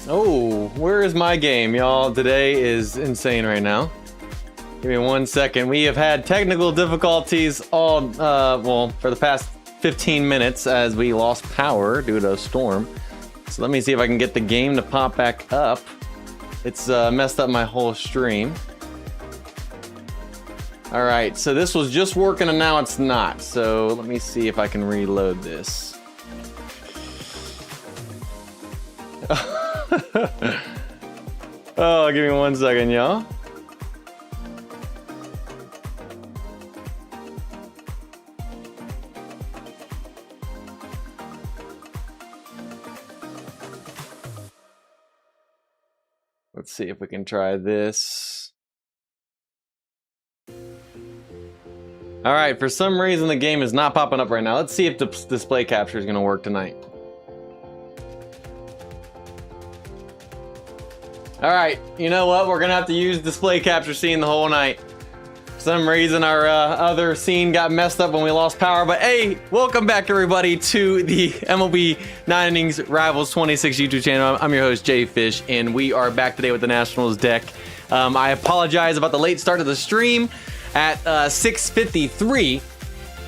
Oh, where is my game, y'all? Today is insane right now. Give me 1 second. We have had technical difficulties all, well, for the past 15 minutes as we lost power due to a storm. So let me see if I can get the game to pop back up. It's messed up my whole stream. All right, so this was just working and now it's not. So let me see if I can reload this. Oh, give me 1 second, y'all. Let's see if we can try this. All right, for some reason the game is not popping up right now. Let's see if the display capture is gonna work tonight. All right, you know what? We're gonna have to use display capture scene the whole night. For some reason our other scene got messed up when we lost power, but hey, welcome back everybody to the MLB 9 Innings Rivals 26 YouTube channel. I'm your host JayFish, and we are back today with the Nationals deck. I apologize about the late start of the stream. At 6:53,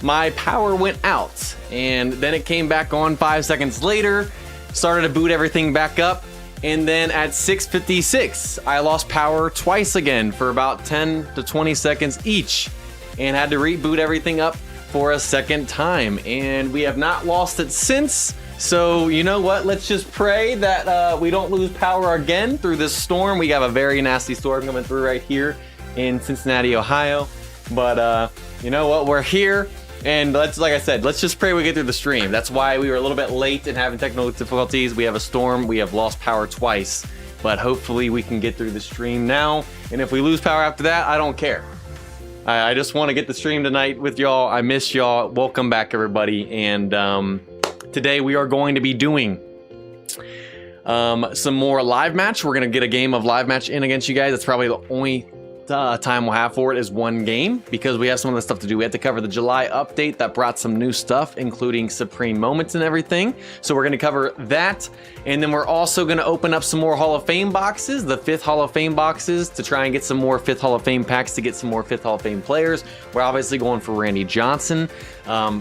my power went out, and then it came back on 5 seconds later, started to boot everything back up. And then at 6:56, I lost power twice again for about 10 to 20 seconds each and had to reboot everything up for a second time. And we have not lost it since. So you know what? Let's just pray that we don't lose power again through this storm. We have a very nasty storm coming through right here in Cincinnati, Ohio. But you know what? We're here. And like I said, let's just pray we get through the stream. That's why we were a little bit late and having technical difficulties. We have a storm. We have lost power twice. But hopefully we can get through the stream now. And if we lose power after that, I don't care. I just want to get the stream tonight with y'all. I miss y'all. Welcome back, everybody. And today we are going to be doing some more live match. We're going to get a game of live match in against you guys. That's probably the only time we'll have for it is one game because we have some other stuff to do. We have to cover the July update that brought some new stuff, including Supreme Moments and everything. So we're going to cover that. And then we're also going to open up some more Hall of Fame boxes, the 5th Hall of Fame boxes, to try and get some more 5th Hall of Fame packs to get some more 5th Hall of Fame players. We're obviously going for Randy Johnson,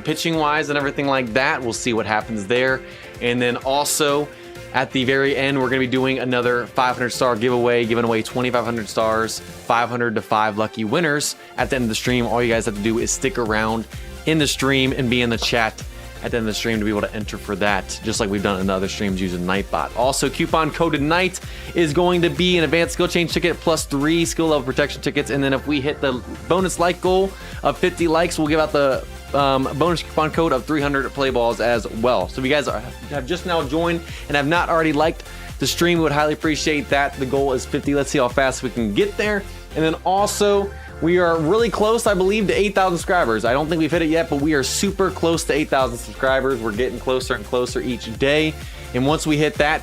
pitching wise and everything like that. We'll see what happens there. And then also at the very end, we're going to be doing another 500-star giveaway, giving away 2,500 stars, 500 to 5 lucky winners at the end of the stream. All you guys have to do is stick around in the stream and be in the chat at the end of the stream to be able to enter for that, just like we've done in other streams using Nightbot. Also, coupon code NIGHT is going to be an advanced skill change ticket plus 3 skill level protection tickets. And then if we hit the bonus like goal of 50 likes, we'll give out the bonus coupon code of 300 play balls as well. So if you guys have just now joined and have not already liked the stream, we would highly appreciate that. The goal is 50. Let's see how fast we can get there. And then also, we are really close, I believe, to 8,000 subscribers. I don't think we've hit it yet, but we are super close to 8,000 subscribers. We're getting closer and closer each day. And once we hit that,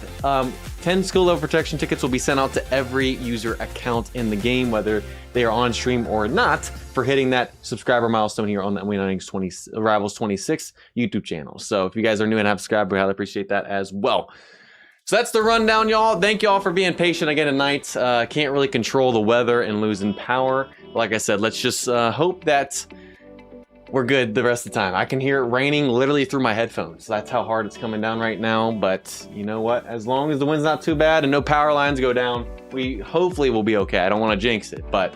10 skill level protection tickets will be sent out to every user account in the game, whether they are on stream or not, for hitting that subscriber milestone here on the MLB 9 Innings Rivals 26 YouTube channel. So if you guys are new and have subscribed, we highly appreciate that as well. So that's the rundown, y'all. Thank y'all for being patient again tonight. Can't really control the weather and losing power. Like I said, let's just hope that we're good the rest of the time. I can hear it raining literally through my headphones. That's how hard it's coming down right now. But you know what? As long as the wind's not too bad and no power lines go down, we hopefully will be okay. I don't want to jinx it, but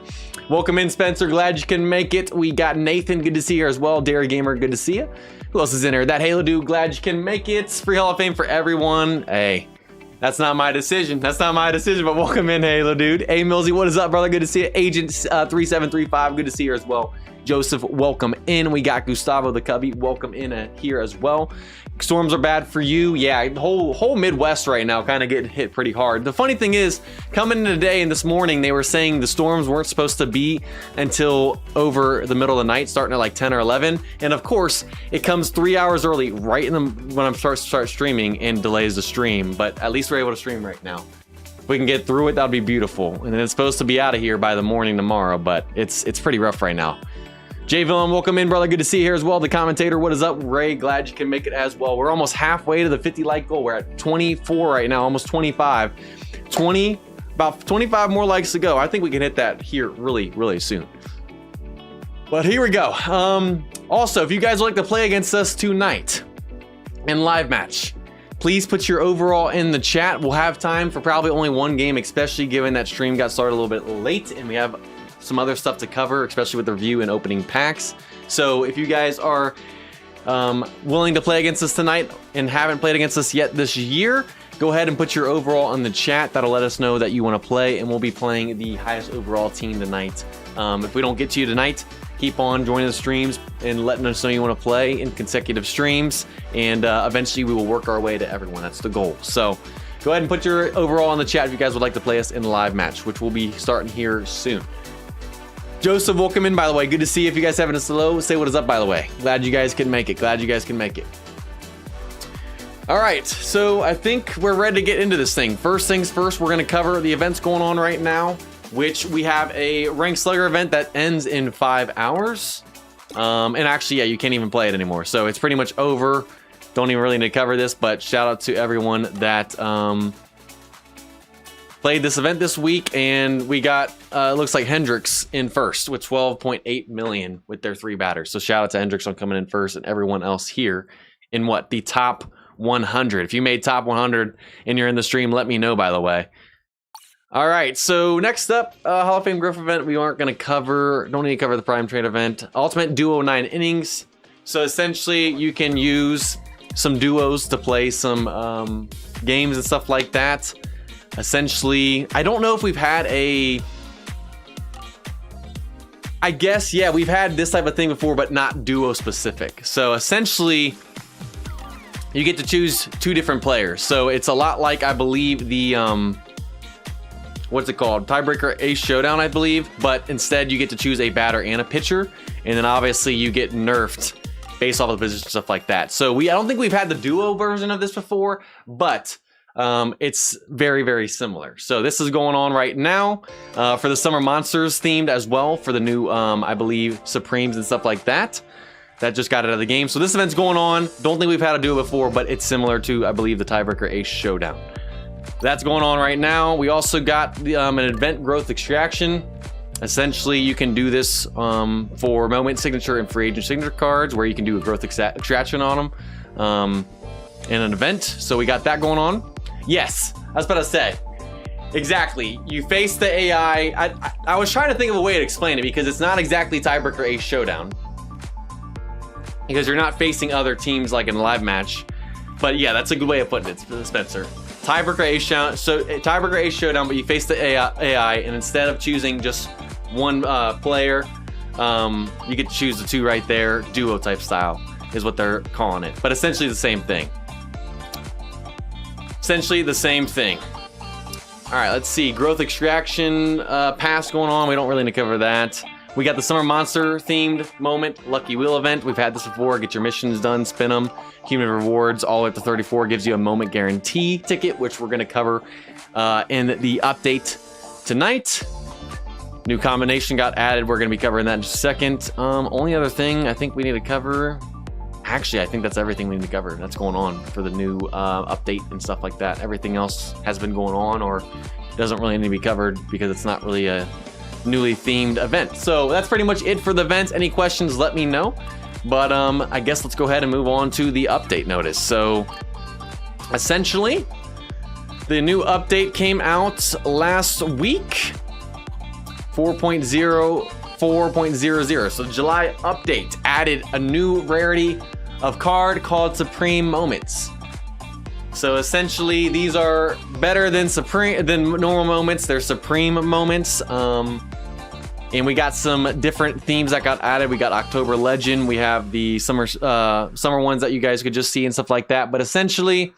welcome in, Spencer. Glad you can make it. We got Nathan. Good to see you as well. Dairy Gamer. Good to see you. Who else is in here? That Halo Dude. Glad you can make it. Free Hall of Fame for everyone. Hey, that's not my decision. That's not my decision, but welcome in, Halo Dude. Hey, Millsy, what is up, brother? Good to see you. Agent 3735. Good to see you as well. Joseph, welcome in. We got Gustavo the Cubby, welcome in here as well. Storms are bad for you. Yeah, the whole Midwest right now kind of getting hit pretty hard. The funny thing is, coming in today and this morning, they were saying the storms weren't supposed to be until over the middle of the night, starting at like 10 or 11. And of course, it comes 3 hours early, right in the when I'm start streaming, and delays the stream. But at least we're able to stream right now. If we can get through it, that'd be beautiful. And then it's supposed to be out of here by the morning tomorrow, but it's pretty rough right now. Jay Villain, welcome in, brother. Good to see you here as well. The commentator, what is up? Ray, glad you can make it as well. We're almost halfway to the 50 like goal. We're at 24 right now, almost 25. About 25 more likes to go. I think we can hit that here really soon. But here we go. Also, if you guys would like to play against us tonight in live match, please put your overall in the chat. We'll have time for probably only one game, especially given that stream got started a little bit late and we have some other stuff to cover, especially with the review and opening packs. So if you guys are willing to play against us tonight and haven't played against us yet this year, go ahead and put your overall in the chat. That'll let us know that you want to play, and we'll be playing the highest overall team tonight. If we don't get to you tonight, keep on joining the streams and letting us know you want to play in consecutive streams, and eventually we will work our way to everyone. That's the goal. So go ahead and put your overall in the chat if you guys would like to play us in live match, which will be starting here soon. Joseph, welcome in, by the way. Good to see you. If you guys having a slow, say what is up, by the way. Glad you guys can make it. Glad you guys can make it. All right, so I think we're ready to get into this thing. First things first, we're going to cover the events going on right now, which we have a Ranked Slugger event that ends in 5 hours. And actually, yeah, you can't even play it anymore. So it's pretty much over. Don't even really need to cover this, but shout out to everyone that played this event this week, and we got looks like Hendrix in first with 12.8 million with their 3 batters. So shout out to Hendrix on coming in first, and everyone else here in what, the top 100. If you made top 100 and you're in the stream, let me know, by the way. All right, so next up, Hall of Fame growth event. We aren't going to cover, don't need to cover the Prime Trade event. Ultimate Duo 9 innings. So essentially you can use some duos to play some games and stuff like that. Essentially, I don't know if we've had I guess, yeah, we've had this type of thing before, but not duo specific. So essentially, you get to choose 2 different players. So it's a lot like, I believe, the, what's it called? Tiebreaker Ace Showdown, I believe. But instead, you get to choose a batter and a pitcher. And then obviously, you get nerfed based off of the position, stuff like that. So I don't think we've had the duo version of this before, but it's very similar. So this is going on right now for the Summer Monsters themed as well for the new, I believe, Supremes and stuff like that. That just got out of the game. So this event's going on. Don't think we've had a duo before, but it's similar to, I believe, the Tiebreaker Ace Showdown. That's going on right now. We also got the, an event growth extraction. Essentially, you can do this for moment signature and free agent signature cards, where you can do a growth extraction on them in an event. So we got that going on. Yes, I was about to say. Exactly. You face the AI. I was trying to think of a way to explain it, because it's not exactly Tiebreaker Ace Showdown, because you're not facing other teams like in a live match. But yeah, that's a good way of putting it, Spencer. Tiebreaker Ace Showdown. So Tiebreaker Ace Showdown, but you face the AI, and instead of choosing just one player, you get to choose the 2 right there. Duo type style is what they're calling it, but essentially the same thing. Essentially the same thing. All right, let's see. Growth extraction pass going on. We don't really need to cover that. We got the Summer Monster themed moment Lucky Wheel event. We've had this before. Get your missions done, spin them. Cumulative rewards all the way up to 34 gives you a moment guarantee ticket, which we're going to cover in the update tonight. New combination got added. We're going to be covering that in just a second. Only other thing I think we need to cover. Actually, I think that's everything we need to cover. That's going on for the new update and stuff like that. Everything else has been going on or doesn't really need to be covered because it's not really a newly themed event. So that's pretty much it for the events. Any questions, let me know. But I guess let's go ahead and move on to the update notice. So essentially, the new update came out last week. 4.04.00. So July update added a new rarity of card called Supreme Moments. So essentially, these are better than normal moments. They're Supreme Moments. And we got some different themes that got added. We got October Legend. We have the summer ones that you guys could just see and stuff like that. But essentially,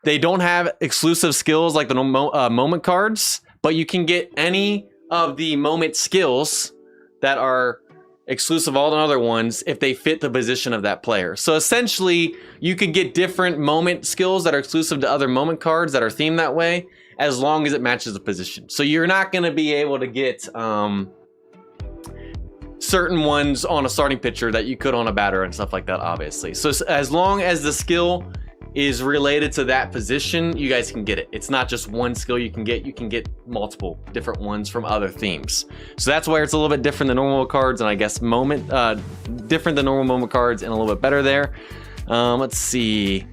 they don't have exclusive skills like the moment cards, but you can get any of the moment skills that are exclusive all the other ones if they fit the position of that player. So essentially, you could get different moment skills that are exclusive to other moment cards that are themed that way, as long as it matches the position. So you're not going to be able to get certain ones on a starting pitcher that you could on a batter and stuff like that, obviously. So as long as the skill is related to that position, you guys can get it. It's not just one skill you can get multiple different ones from other themes. So that's where it's a little bit different than normal cards, and I guess different than normal moment cards and a little bit better there. Let's see.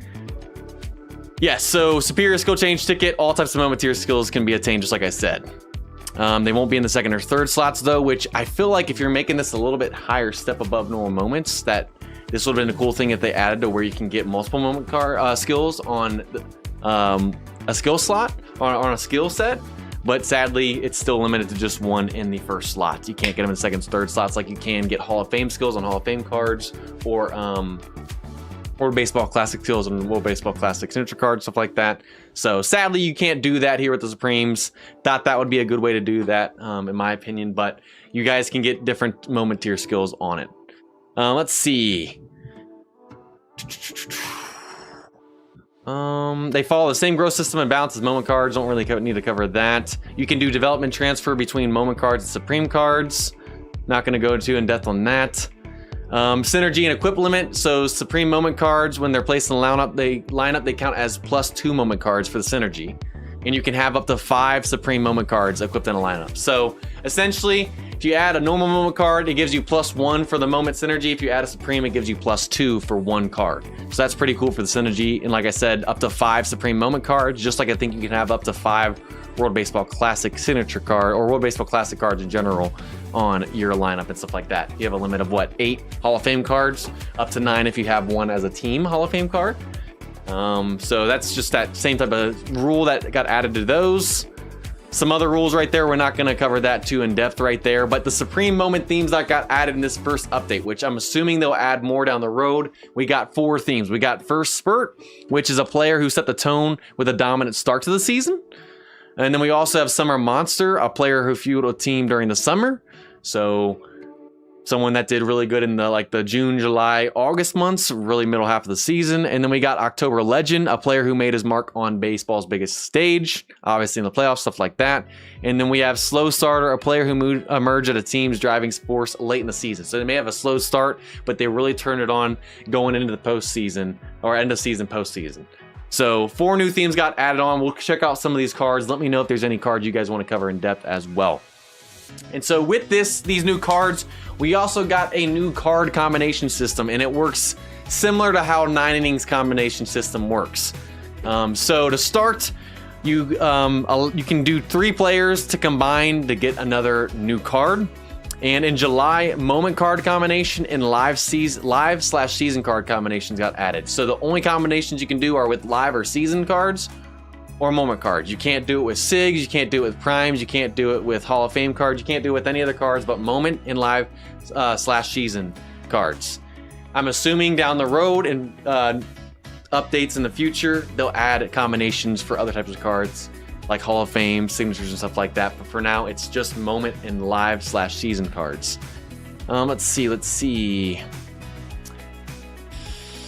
Yeah, so superior skill change ticket, all types of moment tier skills can be attained, just like I said. They won't be in the second or third slots though, which I feel like if you're making this a little bit higher step above normal moments, that this would have been a cool thing if they added to where you can get multiple moment card skills on a skill slot, on a skill set. But sadly, it's still limited to just one in the first slot. You can't get them in second, third slots like you can get Hall of Fame skills on Hall of Fame cards, or Baseball Classic skills and World Baseball Classic signature cards, stuff like that. So sadly, you can't do that here with the Supremes. Thought that would be a good way to do that, in my opinion. But you guys can get different moment tier skills on it. Let's see. They follow the same growth system and balance as moment cards. Don't really need to cover that. You can do development transfer between moment cards and Supreme cards. Not going to go too in depth on that. Synergy and equip limit. So Supreme moment cards, when they're placed in the lineup, they count as +2 moment cards for the synergy. And you can have up to 5 Supreme moment cards equipped in a lineup. So essentially, if you add a normal moment card, it gives you +1 for the moment synergy. If you add a Supreme, it gives you +2 for 1 card. So that's pretty cool for the synergy. And like I said, up to 5 Supreme moment cards, just like I think you can have up to 5 World Baseball Classic signature card or World Baseball Classic cards in general on your lineup and stuff like that. You have a limit of what, 8 Hall of Fame cards, up to 9 if you have one as a team Hall of Fame card. So that's just that same type of rule that got added to those. Some other rules right there, we're not going to cover that too in depth right there, but the Supreme moment themes that got added in this first update, which I'm assuming they'll add more down the road. We got 4 themes. We got First Spurt, which is a player who set the tone with a dominant start to the season. And then we also have Summer Monster, a player who fueled a team during the summer. So someone that did really good in the June, July, August months, really middle half of the season. And then we got October Legend, a player who made his mark on baseball's biggest stage, obviously in the playoffs, stuff like that. And then we have Slow Starter, a player who emerged at a team's driving force late in the season. So they may have a slow start, but they really turned it on going into the postseason or end of season, postseason. So 4 new themes got added on. We'll check out some of these cards. Let me know if there's any cards you guys want to cover in depth as well. And so with these new cards, we also got a new card combination system, and it works similar to how 9 Innings combination system works. So to start, you can do 3 players to combine to get another new card. And in July, moment card combination and live/season card combinations got added. So the only combinations you can do are with live or season cards or moment cards. You can't do it with SIGs, you can't do it with primes, you can't do it with Hall of Fame cards, you can't do it with any other cards but moment and live /season cards. I'm assuming down the road and updates in the future, they'll add combinations for other types of cards like Hall of Fame, signatures and stuff like that. But for now, it's just moment and live/season cards. Let's see.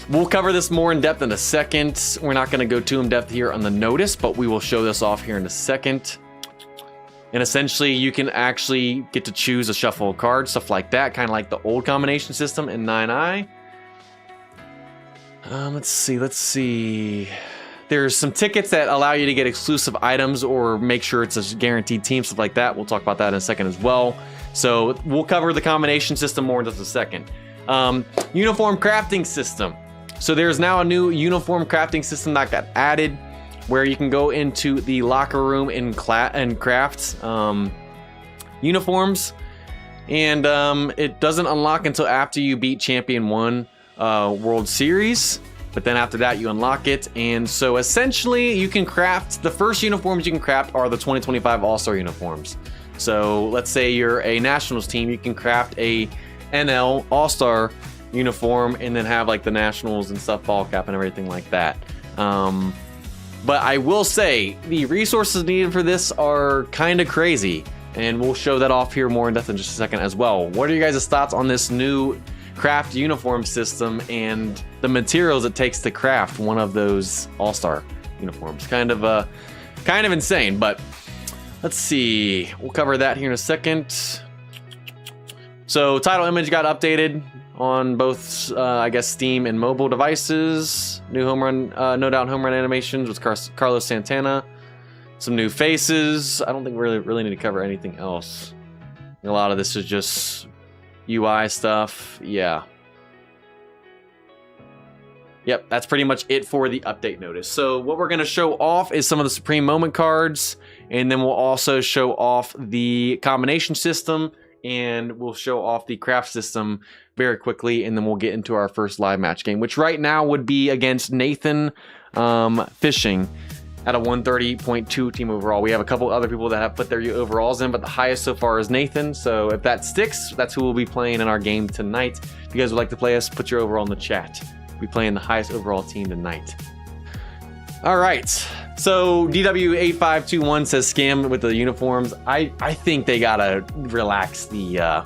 We'll cover this more in depth in a second. We're not going to go too in depth here on the notice, but we will show this off here in a second. And essentially, you can actually get to choose a shuffle of cards, stuff like that, kind of like the old combination system in 9i. Let's see. There's some tickets that allow you to get exclusive items or make sure it's a guaranteed team, stuff like that. We'll talk about that in a second as well. So we'll cover the combination system more in just a second. Uniform crafting system. So there's now a new uniform crafting system that got added where you can go into the locker room and craft uniforms. And it doesn't unlock until after you beat Champion 1 World Series. But then after that, you unlock it. And so essentially, you can craft, the first uniforms you can craft are the 2025 All-Star uniforms. So let's say you're a Nationals team, you can craft a NL All-Star uniform and then have like the Nationals and stuff, ball cap and everything like that. But I will say the resources needed for this are kind of crazy. And we'll show that off here more in depth in just a second as well. What are you guys' thoughts on this new craft uniform system and the materials it takes to craft one of those all-star uniforms? Kind of insane, but let's see. We'll cover that here in a second. So title image got updated on both, I guess, Steam and mobile devices. New home run, no doubt home run animations with Carlos Santana. Some new faces. I don't think we really need to cover anything else. A lot of this is just UI stuff. Yeah. Yep, that's pretty much it for the update notice. So what we're going to show off is some of the Supreme Moment cards, and then we'll also show off the combination system, and we'll show off the craft system very quickly, and then we'll get into our first live match game, which right now would be against Nathan Fishing at a 130.2 team overall. We have a couple other people that have put their overalls in, but the highest so far is Nathan. So if that sticks, that's who we'll be playing in our game tonight. If you guys would like to play us, put your overall in the chat. We'll be playing the highest overall team tonight. All right. So DW8521 says scam with the uniforms. I think they gotta relax the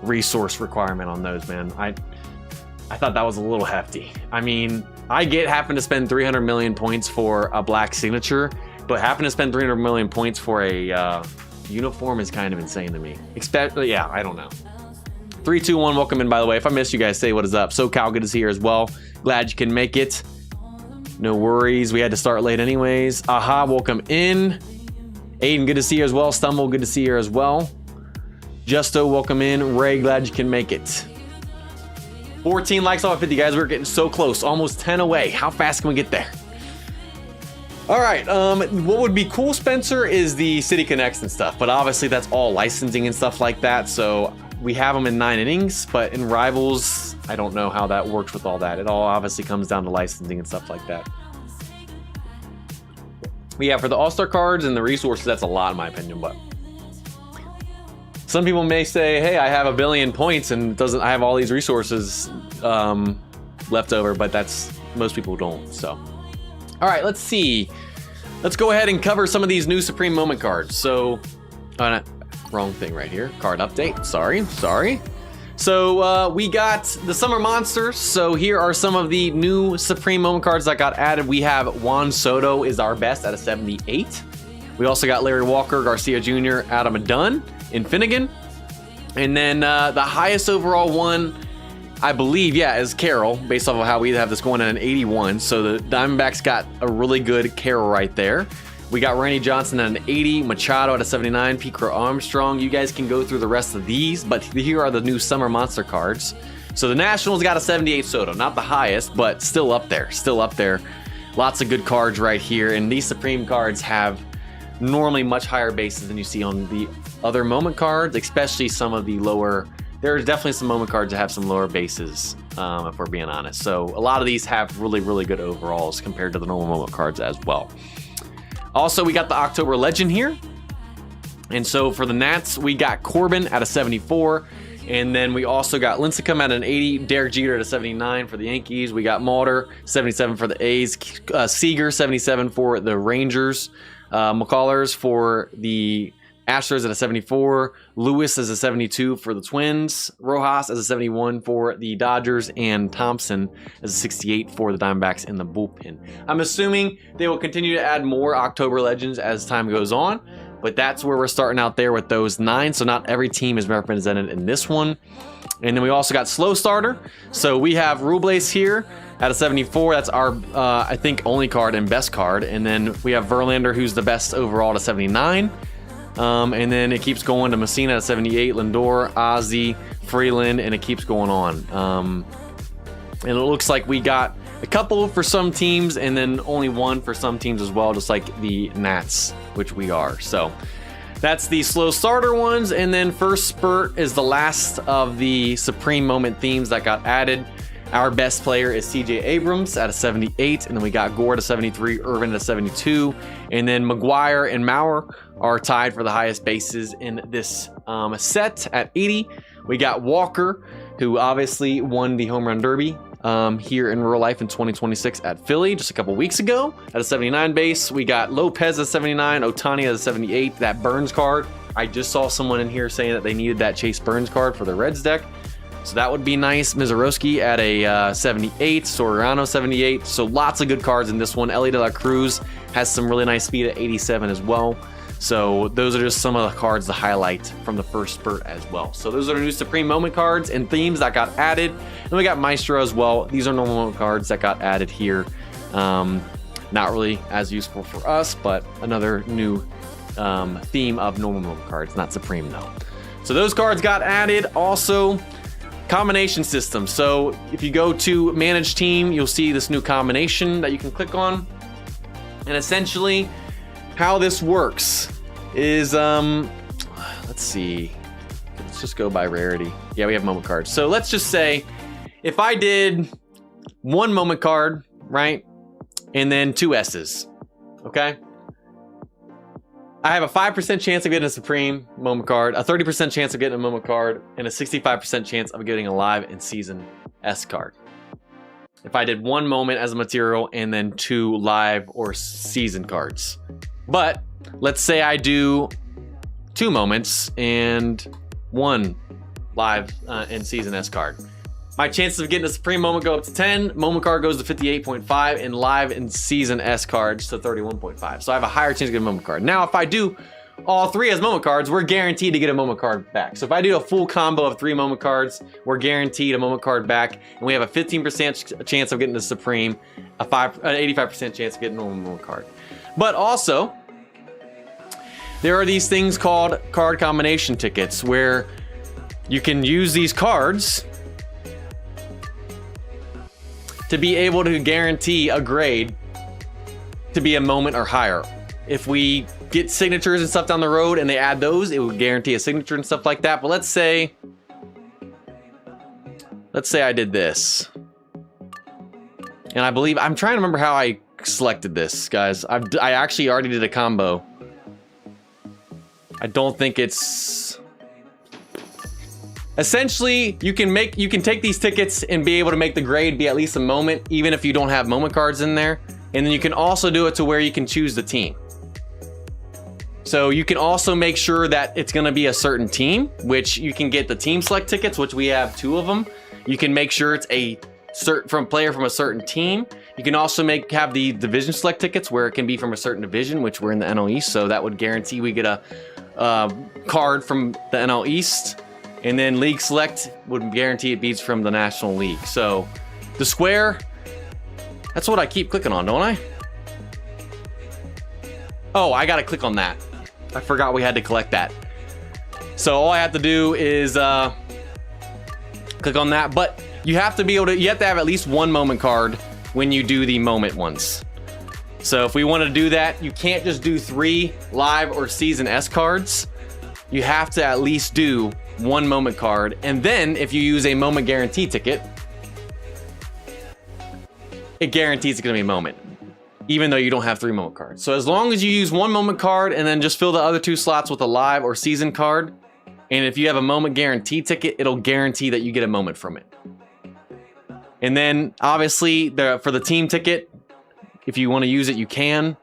resource requirement on those, man. I thought that was a little hefty. I mean, I get having to spend 300 million points for a black signature, but having to spend 300 million points for a uniform is kind of insane to me. Yeah, I don't know. 321, welcome in, by the way. If I missed you guys, say what is up. SoCal, good to see you as well. Glad you can make it. No worries. We had to start late anyways. Aha, welcome in. Aiden, good to see you as well. Stumble, good to see you as well. Justo, welcome in. Ray, glad you can make it. 14 likes off of 50, guys. We're getting so close. Almost 10 away. How fast can we get there? All right. What would be cool, Spencer, is the City Connects and stuff. But obviously, that's all licensing and stuff like that. So we have them in 9 innings. But in Rivals, I don't know how that works with all that. It all obviously comes down to licensing and stuff like that. But yeah, for the All-Star cards and the resources, that's a lot in my opinion. But some people may say, hey, I have 1 billion points and I have all these resources left over, but most people don't. So, all right, let's see. Let's go ahead and cover some of these new Supreme Moment cards. So, wrong thing right here. Card update. Sorry. So we got the Summer Monsters. So here are some of the new Supreme Moment cards that got added. We have Juan Soto is our best at a 78. We also got Larry Walker, Garcia Jr., Adam Dunn, and Finnegan. And then the highest overall one, I believe, is Carroll, based off of how we have this going at an 81. So the Diamondbacks got a really good Carroll right there. We got Randy Johnson at an 80, Machado at a 79, Pete Armstrong. You guys can go through the rest of these, but here are the new Summer Monster cards. So the Nationals got a 78 Soto, not the highest, but still up there. Lots of good cards right here, and these Supreme cards have normally much higher bases than you see on the other Moment cards, especially some of the lower. There's definitely some Moment cards that have some lower bases, if we're being honest. So a lot of these have really, really good overalls compared to the normal Moment cards as well. Also, we got the October Legend here. And so for the Nats, we got Corbin at a 74. And then we also got Lincecum at an 80, Derek Jeter at a 79 for the Yankees. We got Mulder, 77 for the A's, Seager, 77 for the Rangers, McCullers for the Astros at a 74, Lewis as a 72 for the Twins, Rojas as a 71 for the Dodgers, and Thompson as a 68 for the Diamondbacks in the bullpen. I'm assuming they will continue to add more October Legends as time goes on, but that's where we're starting out there with those 9, so not every team is represented in this one. And then we also got Slow Starter, so we have Rubles here at a 74. That's our, I think, only card and best card. And then we have Verlander, who's the best overall, at a 79. And then it keeps going to Messina at 78, Lindor, Ozzie, Freeland, and it keeps going on. And it looks like we got a couple for some teams and then only one for some teams as well, just like the Nats, which we are. So that's the Slow Starter ones. And then First Spurt is the last of the Supreme Moment themes that got added. Our best player is CJ Abrams at a 78, and then we got Gore at a 73, Irvin at a 72, and then McGuire and Maurer are tied for the highest bases in this set at 80. We got Walker, who obviously won the Home Run Derby here in real life in 2026 at Philly just a couple weeks ago at a 79 base. We got Lopez at 79, Ohtani at a 78, that Burns card. I just saw someone in here saying that they needed that Chase Burns card for the Reds deck. So that would be nice. Mizorowski at a 78, Soriano 78. So lots of good cards in this one. Ellie De La Cruz has some really nice speed at 87 as well. So those are just some of the cards to highlight from the first spurt as well. So those are the new Supreme Moment cards and themes that got added. And we got Maestro as well. These are normal moment cards that got added here. Not really as useful for us, but another new theme of normal moment cards, not Supreme though. So those cards got added. Also, combination system. So if you go to manage team, you'll see this new combination that you can click on. And essentially how this works is, let's see, let's just go by rarity. Yeah, we have moment cards. So let's just say if I did one moment card, right? And then 2 S's, okay? I have a 5% chance of getting a Supreme moment card, a 30% chance of getting a moment card, and a 65% chance of getting a live and season S card. If I did 1 moment as a material and then 2 live or season cards. But let's say I do 2 moments and 1 live and season S card. My chances of getting a Supreme moment go up to 10, moment card goes to 58.5, and live and season S cards to 31.5. So I have a higher chance of getting a moment card. Now, if I do all 3 as moment cards, we're guaranteed to get a moment card back. So if I do a full combo of 3 moment cards, we're guaranteed a moment card back, and we have a 15% chance of getting the Supreme, an 85% chance of getting a moment card. But also, there are these things called card combination tickets, where you can use these cards to be able to guarantee a grade to be a moment or higher. If we get signatures and stuff down the road and they add those, it would guarantee a signature and stuff like that. But let's say I did this. And I believe, I'm trying to remember how I selected this, guys. I actually already did a combo. I don't think it's... Essentially, you can take these tickets and be able to make the grade be at least a moment, even if you don't have moment cards in there. And then you can also do it to where you can choose the team. So you can also make sure that it's gonna be a certain team, which you can get the team select tickets, which we have 2 of them. You can make sure it's a certain player from a certain team. You can also have the division select tickets where it can be from a certain division, which we're in the NL East, so that would guarantee we get a card from the NL East. And then league select would guarantee it beats from the National League. So the square, that's what I keep clicking on, don't I? Oh, I gotta click on that. I forgot we had to collect that. So all I have to do is click on that, but you have to have at least 1 moment card when you do the moment ones. So if we want to do that, you can't just do 3 live or season S cards. You have to at least do 1 moment card, and then if you use a moment guarantee ticket, it guarantees it's gonna be a moment, even though you don't have 3 moment cards. So as long as you use 1 moment card and then just fill the other 2 slots with a live or season card, and if you have a moment guarantee ticket, it'll guarantee that you get a moment from it. And then obviously for the team ticket, if you want to use it, you can.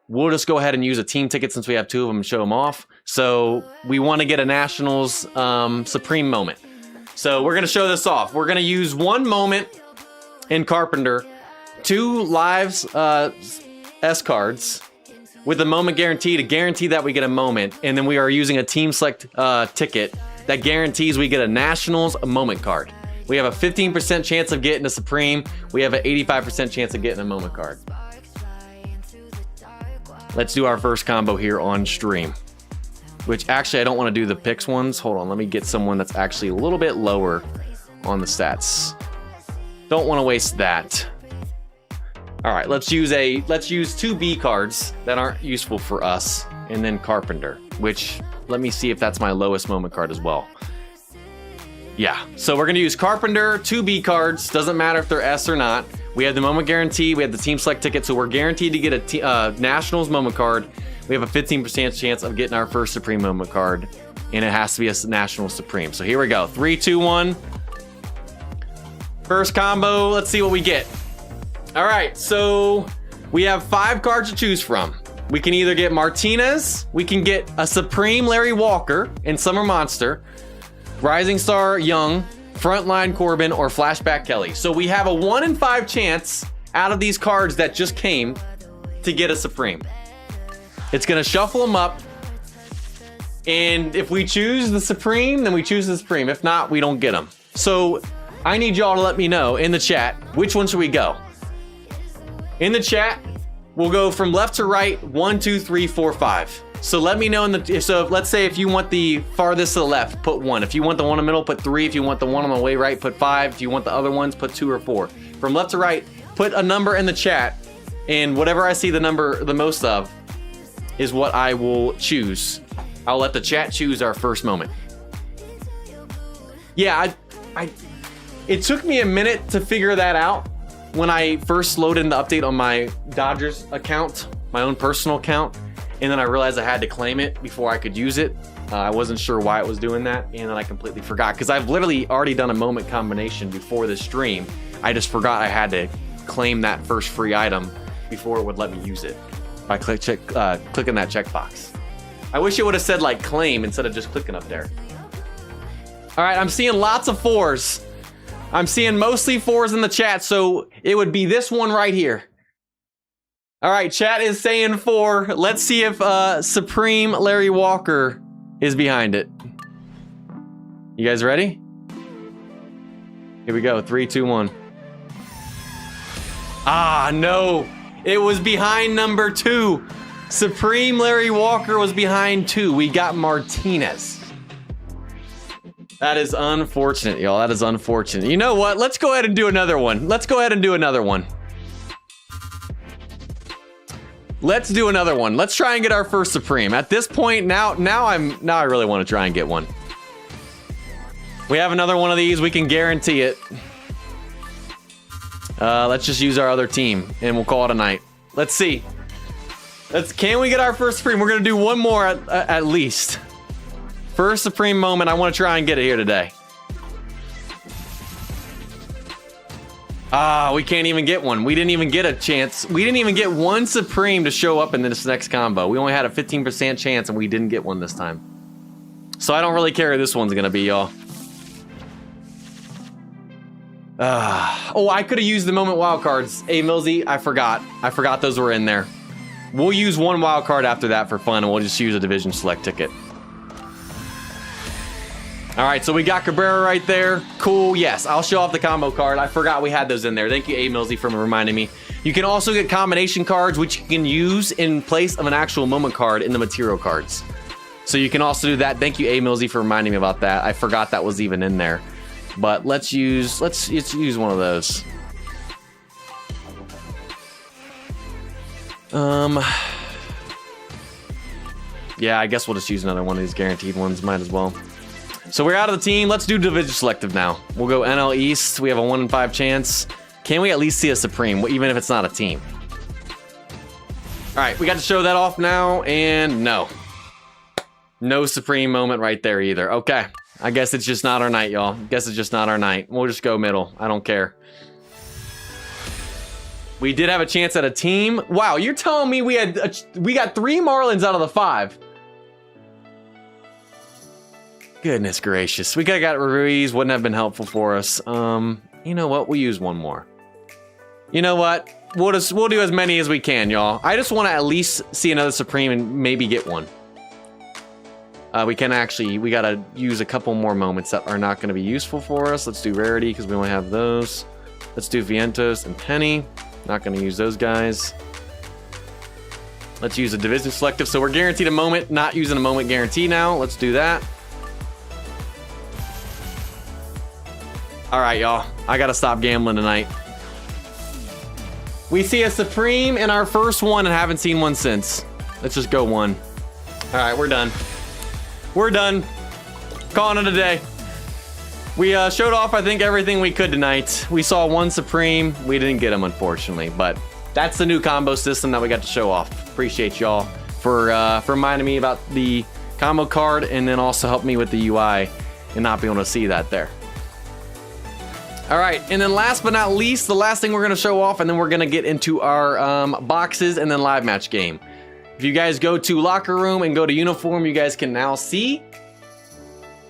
We'll just go ahead and use a team ticket since we have 2 of them and show them off. So we want to get a Nationals Supreme moment. So we're going to show this off. We're going to use 1 moment in Carpenter, 2 lives S cards with a moment guarantee to guarantee that we get a moment. And then we are using a team select ticket that guarantees we get a Nationals moment card. We have a 15% chance of getting a Supreme. We have an 85% chance of getting a moment card. Let's do our first combo here on stream. Which actually I don't want to do the picks ones. Hold on, let me get someone that's actually a little bit lower on the stats. Don't want to waste that. All right, let's use 2 B cards that aren't useful for us, and then Carpenter, which let me see if that's my lowest moment card as well. Yeah, so we're gonna use Carpenter, 2 B cards, doesn't matter if they're S or not. We have the moment guarantee, we have the team select ticket, so we're guaranteed to get a Nationals moment card. We have a 15% chance of getting our first Supreme moment card, and it has to be a National Supreme. So here we go, 3, 2, 1. First combo, let's see what we get. All right, so we have 5 cards to choose from. We can either get Martinez, we can get a Supreme Larry Walker in Summer Monster, Rising Star Young, Frontline Corbin, or Flashback Kelly. So we have a 1 in 5 chance out of these cards that just came to get a Supreme. It's gonna shuffle them up And if we choose the Supreme, then we choose the Supreme. If not, we don't get them. So I need y'all to let me know in the chat, which one should we go? In the chat, we'll go from left to right, 1, 2, 3, 4, 5. So let me know so let's say if you want the farthest to the left, put 1. If you want the one in the middle, put 3. If you want the one on the way right, put 5. If you want the other ones, put 2 or 4. From left to right, put a number in the chat, and whatever I see the number the most of is what I will choose. I'll let the chat choose our first moment. Yeah, it took me a minute to figure that out when I first loaded in the update on my Dodgers account, my own personal account, and then I realized I had to claim it before I could use it. I wasn't sure why it was doing that, and then I completely forgot, because I've literally already done a moment combination before the stream. I just forgot I had to claim that first free item before it would let me use it by clicking that checkbox. I wish it would have said like claim instead of just clicking up there. All right, I'm seeing lots of 4s. I'm seeing mostly 4s in the chat, so it would be this one right here. All right, chat is saying 4. Let's see if Supreme Larry Walker is behind it. You guys ready? Here we go, 3, 2, 1. Ah, no, it was behind number 2. Supreme Larry Walker was behind 2. We got Martinez. That is unfortunate, y'all. That is unfortunate. You know what? Let's go ahead and do another one. Let's go ahead and do another one. Let's do another one. Let's try and get our first Supreme. At this point, now I really want to try and get one. We have another one of these. We can guarantee it. Let's just use our other team, and we'll call it a night. Let's see. Can we get our first Supreme? We're gonna do one more at least. First Supreme moment. I want to try and get it here today. Ah, we can't even get one. We didn't even get a chance. We didn't even get one Supreme to show up in this next combo. We only had a 15% chance, and we didn't get one this time. So I don't really care who this one's gonna be, y'all. Oh, I could have used the moment wild cards. Hey, Millsy, I forgot those were in there. We'll use one wild card after that for fun, and we'll just use a division select ticket. All right, so we got Cabrera right there. Cool, yes, I'll show off the combo card. I forgot we had those in there. Thank you, A. Millsy, for reminding me. You can also get combination cards, which you can use in place of an actual moment card in the material cards. So you can also do that. Thank you, A. Millsy, for reminding me about that. I forgot that was even in there. But let's use one of those. Yeah, I guess we'll just use another one of these guaranteed ones. Might as well. So we're out of the team. Let's do division selective now. We'll go NL East. We have a 1 in 5 chance. Can we at least see a Supreme, even if it's not a team? All right, we got to show that off now, and no. No Supreme moment right there either. Okay, I guess it's just not our night, y'all. Guess it's just not our night. We'll just go middle. I don't care. We did have a chance at a team. Wow, you're telling me we got 3 Marlins out of the 5. Goodness gracious. We could have got Ruiz. Wouldn't have been helpful for us. You know what? We'll use one more. You know what? We'll do as many as we can, y'all. I just want to at least see another Supreme and maybe get one. We gotta use a couple more moments that are not going to be useful for us. Let's do Rarity because we only have those. Let's do Vientos and Penny. Not going to use those guys. Let's use a division selective. So we're guaranteed a moment, not using a moment guarantee now. Let's do that. All right, y'all. I got to stop gambling tonight. We see a Supreme in our first one and haven't seen one since. Let's just go one. All right, we're done. We're done. Calling it a day. We showed off, I think, everything we could tonight. We saw one Supreme. We didn't get him, unfortunately, but that's the new combo system that we got to show off. Appreciate y'all for reminding me about the combo card and then also help me with the UI and not being able to see that there. All right, and then last but not least, the last thing we're going to show off, and then we're going to get into our boxes and then live match game. If you guys go to locker room and go to uniform, you guys can now see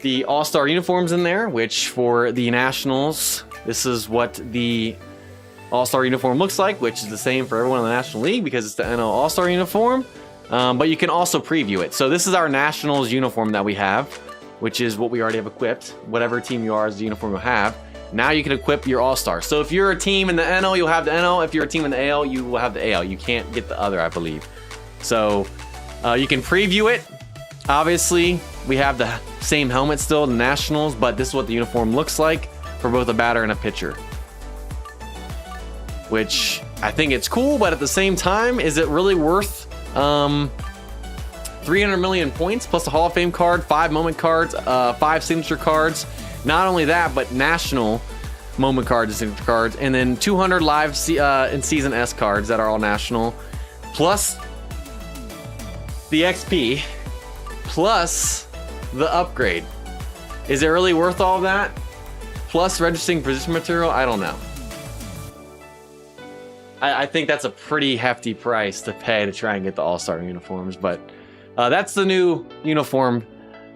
the all-star uniforms in there, which for the Nationals, this is what the all-star uniform looks like, which is the same for everyone in the National League because it's the NL all-star uniform. but you can also preview it. So this is our Nationals uniform that we have, which is what we already have equipped. Whatever team you are is the uniform you'll have. Now you can equip your All-Star. So if you're a team in the NL, you'll have the NL. If you're a team in the AL, you will have the AL. You can't get the other, I believe. So you can preview it. Obviously, we have the same helmet still, the Nationals, but this is what the uniform looks like for both a batter and a pitcher. Which I think it's cool, but at the same time, is it really worth 300 million points plus a Hall of Fame card, 5 moment cards, 5 signature cards? Not only that, but national moment cards and signature cards, and then 200 live and season S cards that are all national, plus the XP, plus the upgrade. Is it really worth all of that? Plus registering position material? I don't know. I think that's a pretty hefty price to pay to try and get the All-Star uniforms, but that's the new uniform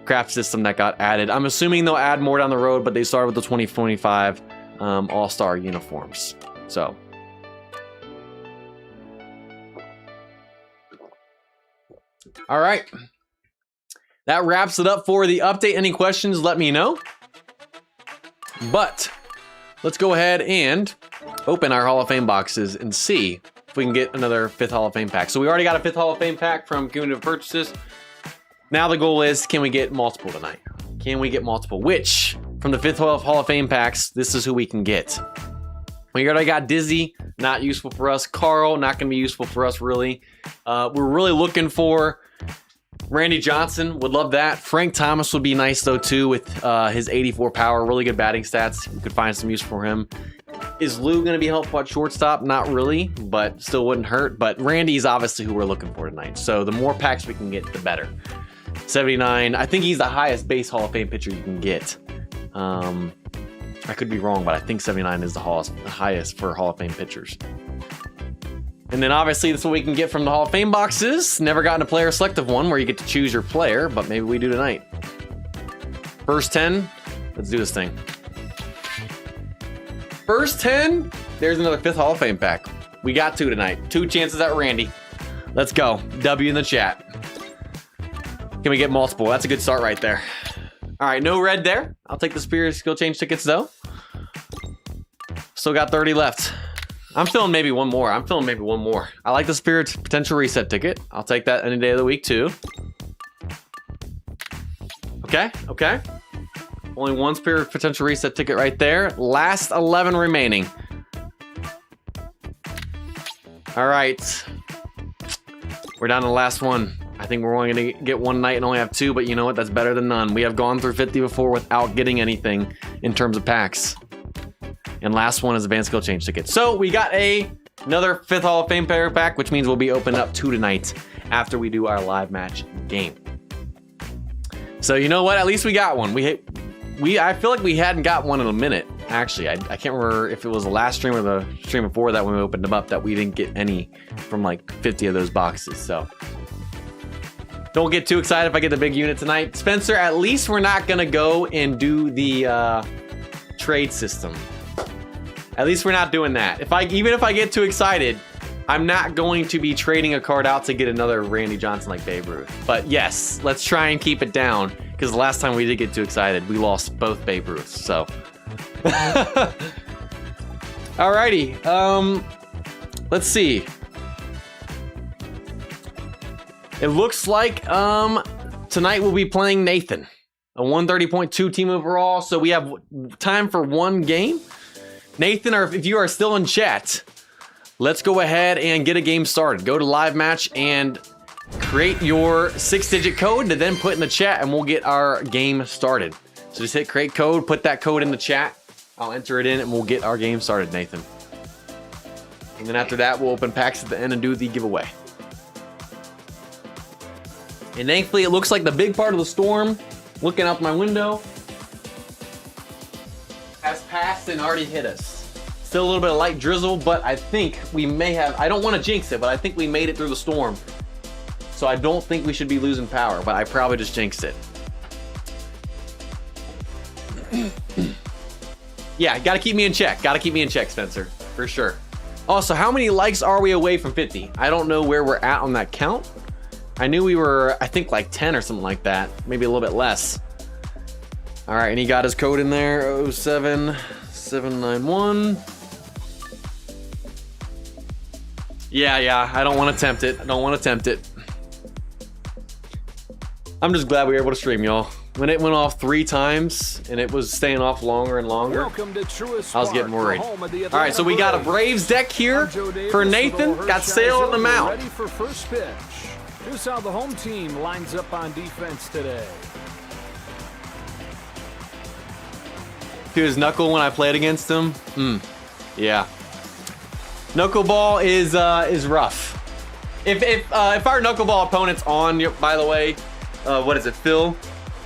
craft system that got added. I'm assuming they'll add more down the road, but they started with the 2025 All-Star uniforms. So all right, that wraps it up for the update. Any questions, let me know. But let's go ahead and open our Hall of Fame boxes and see if we can get another 5th Hall of Fame pack. So we already got a 5th Hall of Fame pack from cumulative purchases. Now the goal is, can we get multiple tonight? Can we get multiple? Which, from the 5th Hall of Fame packs, this is who we can get. We already got Dizzy, not useful for us. Carl, not going to be useful for us, really. We're really looking for Randy Johnson, would love that. Frank Thomas would be nice, though, too, with his 84 power. Really good batting stats. We could find some use for him. Is Lou going to be helpful at shortstop? Not really, but still wouldn't hurt. But Randy is obviously who we're looking for tonight. So the more packs we can get, the better. 79. I think he's the highest base Hall of Fame pitcher you can get. I could be wrong, but I think 79 is the highest for Hall of Fame pitchers. And then obviously that's what we can get from the Hall of Fame boxes. Never gotten a player selective one where you get to choose your player, but maybe we do tonight. First 10, let's do this thing. First 10, there's another 5th Hall of Fame pack. We got 2 tonight. 2 chances at Randy. Let's go. W in the chat. Can we get multiple? That's a good start right there. All right, no red there. I'll take the Spirit skill change tickets though. Still got 30 left. I'm feeling maybe one more. I like the Spirit potential reset ticket. I'll take that any day of the week too. Okay. Only 1 Spirit potential reset ticket right there. Last 11 remaining. All right. We're down to the last one. I think we're only going to get 1 night and only have 2, but you know what? That's better than none. We have gone through 50 before without getting anything in terms of packs. And last one is advanced skill change ticket. So we got another 5th Hall of Fame player pack, which means we'll be opening up 2 tonight after we do our live match game. So you know what? At least we got one. I feel like we hadn't got one in a minute. Actually, I can't remember if it was the last stream or the stream before that when we opened them up that we didn't get any from like 50 of those boxes. So don't get too excited if I get the big unit tonight. Spencer, at least we're not going to go and do the trade system. At least we're not doing that. Even if I get too excited, I'm not going to be trading a card out to get another Randy Johnson like Babe Ruth. But yes, let's try and keep it down because the last time we did get too excited, we lost both Babe Ruths. So, alrighty. Let's see. It looks like tonight we'll be playing Nathan, a 130.2 team overall. So we have time for 1 game. Nathan, or if you are still in chat, let's go ahead and get a game started. Go to live match and create your 6-digit code to then put in the chat and we'll get our game started. So just hit create code, put that code in the chat. I'll enter it in and we'll get our game started, Nathan. And then after that, we'll open packs at the end and do the giveaway. And thankfully, it looks like the big part of the storm, looking out my window, has passed and already hit us. Still a little bit of light drizzle, but I think we may have, I don't want to jinx it, but I think we made it through the storm. So I don't think we should be losing power, but I probably just jinxed it. Yeah, gotta keep me in check. Gotta keep me in check, Spencer, for sure. Also, how many likes are we away from 50? I don't know where we're at on that count. I knew we were, I think, like 10 or something like that. Maybe a little bit less. All right, and he got his code in there, 07791. Yeah, I don't want to tempt it. I'm just glad we were able to stream, y'all. When it went off 3 times and it was staying off longer and longer, I was getting worried. All right, so we got a Braves deck here for Nathan. Got Sale on the mound. Ready for first pitch. Here's how the home team lines up on defense today. To his knuckle when I played against him. Yeah. Knuckleball is rough. If our knuckleball opponent's on, by the way, what is it, Phil?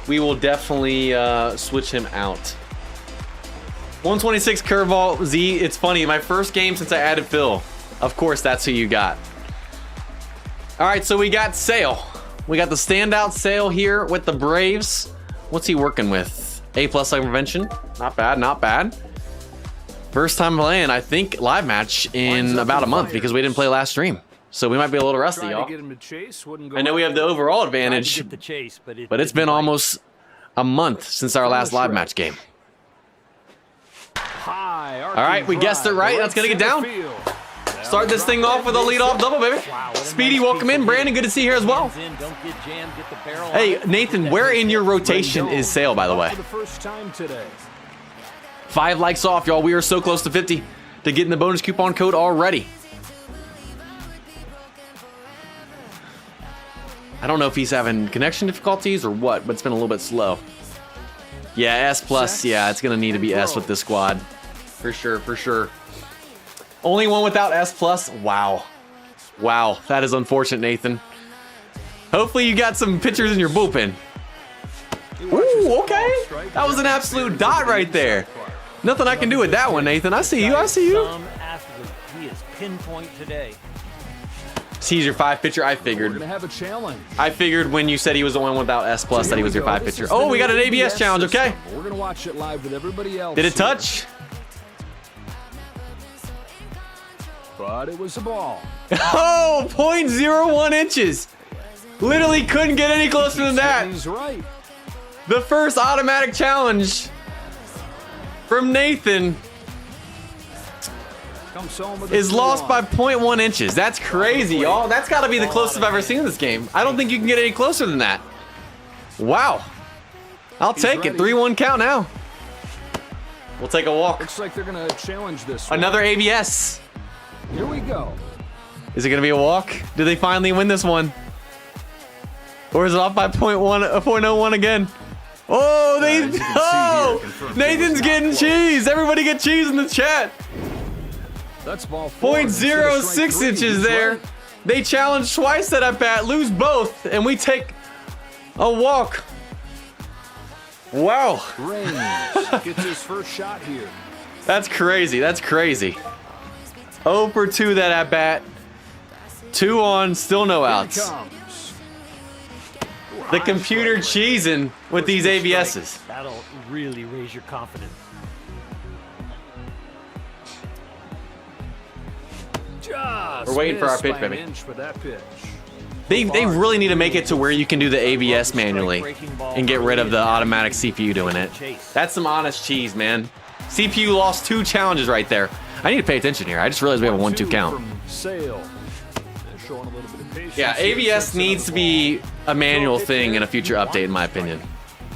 We will definitely switch him out. 126 curveball, Z. It's funny, my first game since I added Phil. Of course, that's who you got. All right, so we got Sale. We got the standout Sale here with the Braves. What's he working with? A+ like prevention. Not bad, not bad. First time playing, I think, live match in about a month because we didn't play last stream. So we might be a little rusty, y'all. I know we have the overall advantage, but it's been almost a month since our last live match game. All right, we guessed it right. That's going to get down. Start this thing off with a leadoff double, baby. Speedy, welcome in. Brandon, good to see you here as well. Hey, Nathan, where in your rotation is Sale, by the way? 5 likes off, y'all. We are so close to 50 to getting the bonus coupon code already. I don't know if he's having connection difficulties or what, but it's been a little bit slow. Yeah, S+. Yeah, it's going to need to be S with this squad. For sure, for sure. Only one without S+. Wow. Wow, that is unfortunate, Nathan. Hopefully you got some pitchers in your bullpen. Ooh, okay. That was an absolute dot right there. Nothing I can do with that one, Nathan. I see you. I see you. He is pinpoint today. He's your 5 pitcher. I figured. I figured when you said he was the one without S+ that he was your 5 pitcher. Oh, we got an ABS challenge. Okay. We're gonna watch it live with everybody else. Did it touch? But it was a ball. Oh, 0.01 inches. Literally couldn't get any closer than that. He's right. The first automatic challenge from Nathan is lost by 0.1 inches. That's crazy, y'all. That's got to be the closest I've ever seen in this game. I don't think you can get any closer than that. Wow. I'll take it. 3-1 count now. We'll take a walk. Looks like they're going to challenge this one. Another ABS. Here we go. Is it going to be a walk? Do they finally win this one? Or is it off by 0.01 again? Oh, Nathan's getting cheese. Everybody get cheese in the chat. That's ball 4. 0.06 inches there. Right. They challenge twice that at bat, lose both, and we take a walk. Wow. Range gets his first shot here. That's crazy. That's crazy. 0 for 2 that at bat. 2 on, still no outs. The computer cheesing with these ABSs. That'll really raise your confidence. We're waiting for our pitch, baby. They really need to make it to where you can do the ABS manually and get rid of the automatic CPU doing it. That's some honest cheese, man. CPU lost 2 challenges right there. I need to pay attention here. I just realized we have a 1-2 count. Yeah, ABS needs to be a manual thing in a future update, in my opinion.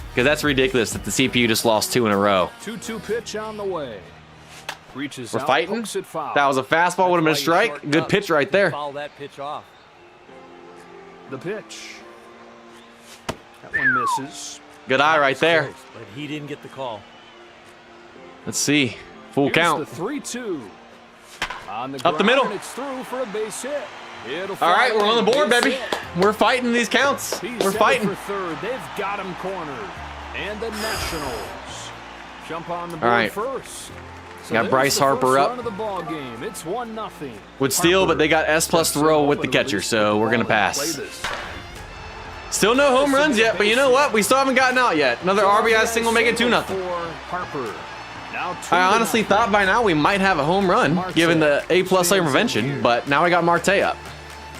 Because that's ridiculous that the CPU just lost 2 in a row. 2-2 pitch on the way. We're fighting. That was a fastball, would have been a strike. Good pitch right there. Foul that pitch off. The pitch. That one misses. Good eye right there. But he didn't get the call. Let's see. Full count. The 3-2. Up the middle. It's through for a base hit. All right, we're on the board, baby. We're fighting these counts. We're fighting. For third. They've got him cornered. And the Nationals jump on the board all right. first. So got Bryce Harper up. It's 1-0. Would steal, but they got S+ throw with the catcher, so we're gonna pass. Still no home runs yet, but you know what? We still haven't gotten out yet. Another RBI single, make it 2-0. I honestly thought by now we might have a home run, given the A+ prevention, but now I got Marte up.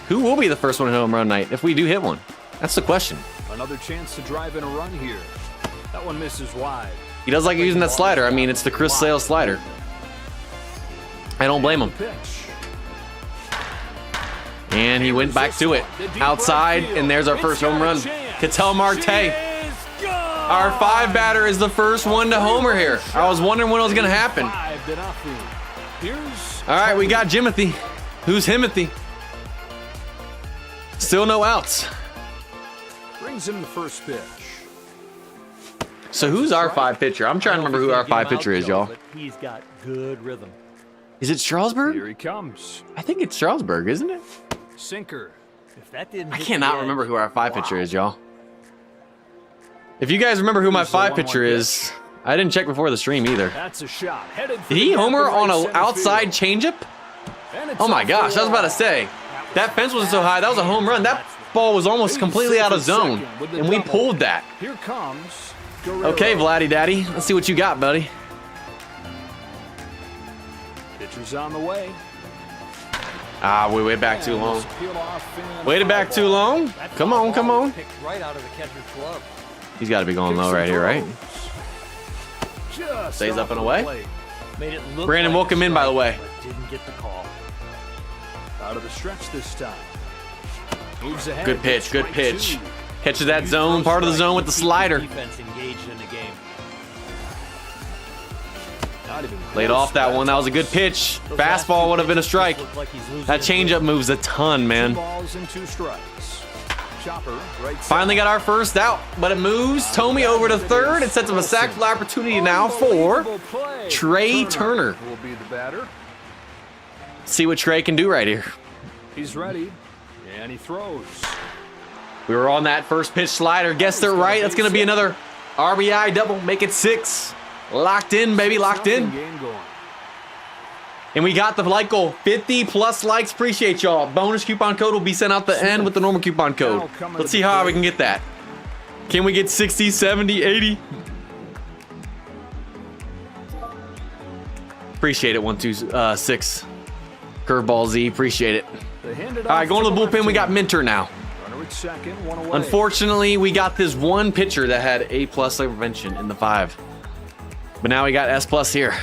Who will be the first one to home run night if we do hit one? That's the question. Another chance to drive in a run here. That one misses wide. He does like using that slider. I mean, it's the Chris Sale slider. I don't blame him. And he went back to it. Outside, and there's our first home run. Ketel Marte. Our 5 batter is the first one to homer here. I was wondering when it was going to happen. All right, we got Jimothy. Who's Himothy? Still no outs. Brings him the first pitch. So who's our 5 pitcher? I'm trying to remember who our 5 pitcher is, y'all. He's got good rhythm. Is it Strasburg? Here he comes. I think it's Strasburg, isn't it? Sinker. If that didn't I hit cannot the edge, remember who our 5 pitcher is, y'all. If you guys remember who my 5 pitcher is, I didn't check before the stream either. That's a shot. Headed for Did he the homer gap to on right an center outside field. changeup? And it's Oh my off gosh, the I was about to wall. say. That fence wasn't so high. That was a home run. That ball was almost completely out of zone, and we pulled that. Here comes Guerrero. Okay, Vladdy Daddy, let's see what you got, buddy. Pitcher's on the way. Ah, we waited back too And long. this peel off and Waited back too long. That Come on, ball come on. picked right out of the catcher's glove. He's got to be going low right here, right? Just Stays off up and the away. plate. Made it look Brandon, like welcome a in, by the strike, way. but didn't get the call. Out of the stretch this time. Moves ahead. Good pitch, good Strike pitch. 2. Catches that zone, part of the zone with the Keep slider. Defense engaged in the game. Not even Laid close off that to one. That was a good pitch. Those last Fastball two would have been a pitches strike. look like he's losing That his changeup rhythm. moves a ton, 2 man. balls and 2 strikes. Chopper right Finally got our first out, but it moves Tommy over to third. It sets up a sac fly opportunity now for Trey Turner. Will be the batter. See what Trey can do right here. He's ready, and he throws. We were on that first pitch slider. Guessed it right. That's going to be another RBI double. Make it 6. Locked in, baby. Locked in. Game going. And we got the like goal. 50 plus likes. Appreciate y'all. Bonus coupon code will be sent out the end with the normal coupon code. Let's see how high we can get that. Can we get 60, 70, 80? Appreciate it. 126. Curveball Z. Appreciate it. All right, going to the bullpen. We got Minter now. Runner at second, one away. Unfortunately, we got this one pitcher that had A+ prevention in the 5. But now we got S+ here.